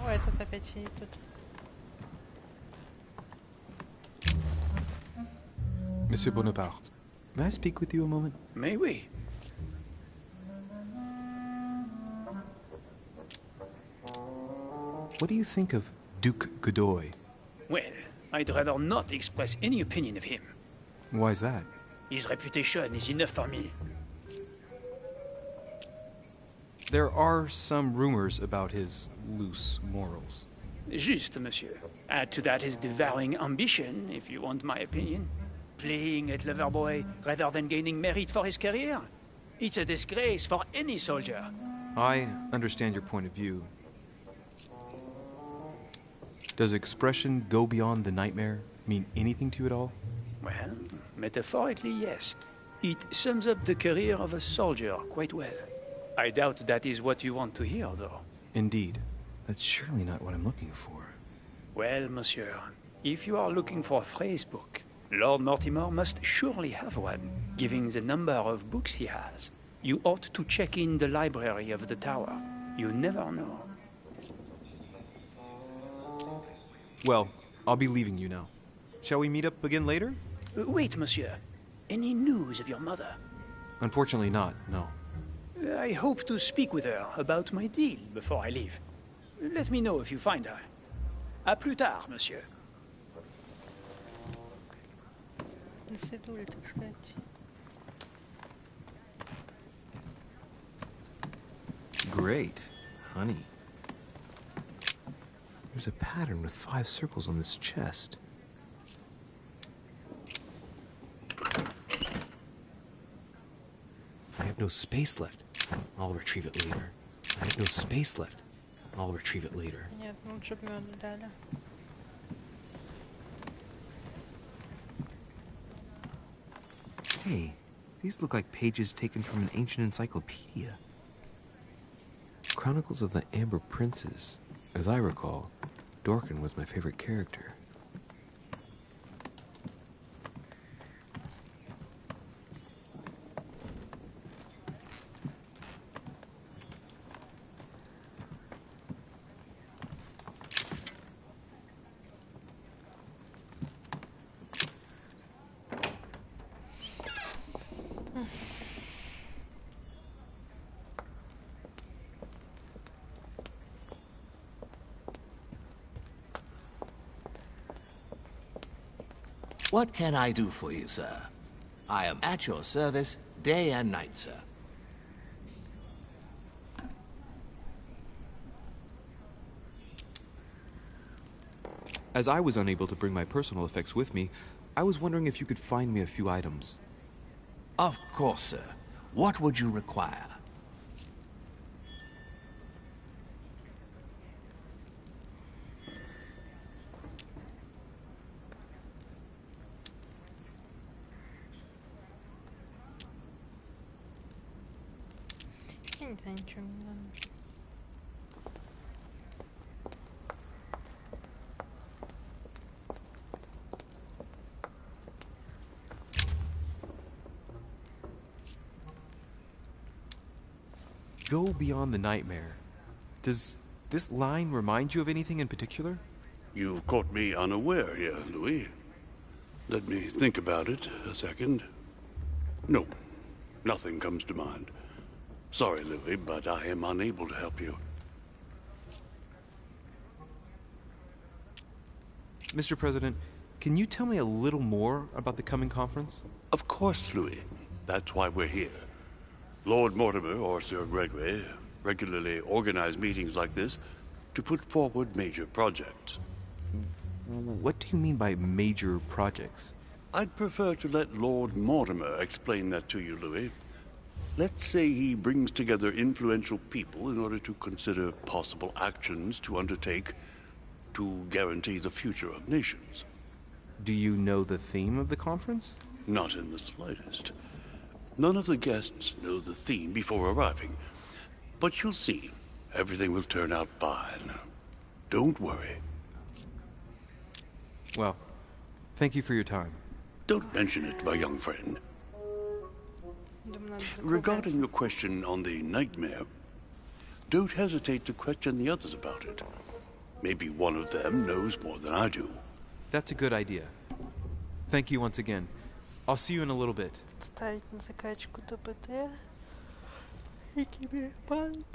О, этот опять сидит тут. Monsieur Bonaparte, may I speak with you a moment? May we? What do you think of Duke Godoy? Well, I'd rather not express any opinion of him. Why is that? His reputation is enough for me. There are some rumors about his loose morals. Juste, monsieur. Add to that his devouring ambition, if you want my opinion. Playing at lover boy rather than gaining merit for his career. It's a disgrace for any soldier. I understand your point of view. Does expression go beyond the nightmare mean anything to you at all? Well, metaphorically, yes. It sums up the career of a soldier quite well. I doubt that is what you want to hear, though. Indeed. That's surely not what I'm looking for. Well, monsieur, if you are looking for a phrase book, Lord Mortimer must surely have one, given the number of books he has. You ought to check in the library of the tower. You never know. Well, I'll be leaving you now. Shall we meet up again later? Wait, monsieur. Any news of your mother? Unfortunately not, no. I hope to speak with her about my deal before I leave. Let me know if you find her. À plus tard, monsieur. До свидули, так сказать. Great. Honey. There's a pattern with 5 circles on this chest. I have no space left. I'll retrieve it later. I have no space left. I'll retrieve it later. Нет, лучше бы мёду дали. Hey, these look like pages taken from an ancient encyclopedia. Chronicles of the Amber Princes. As I recall, Dorkin was my favorite character. What can I do for you, sir? I am at your service day and night, sir. As I was unable to bring my personal effects with me, I was wondering if you could find me a few items. Of course, sir. What would you require? Я не знаю, ничего не надо. Go beyond the nightmare. Does this line remind you of anything in particular? You've caught me unaware here, Louis. Let me think about it a second. No, nothing comes to mind. Sorry, Louis, but I am unable to help you. Mr. President, can you tell me a little more about the coming conference? Of course, Louis. That's why we're here. Lord Mortimer or Sir Gregory regularly organize meetings like this to put forward major projects. What do you mean by major projects? I'd prefer to let Lord Mortimer explain that to you, Louis. Let's say he brings together influential people in order to consider possible actions to undertake to guarantee the future of nations. Do you know the theme of the conference? Not in the slightest. None of the guests know the theme before arriving. But you'll see, everything will turn out fine. Don't worry. Well, thank you for your time. Don't mention it, my young friend. Regarding your question on the nightmare, don't hesitate to question the others about it. Maybe one of them knows more than I do. That's a good idea. Thank you once again. I'll see you in a little bit. Ставить на закачку ДБД и киберпанк.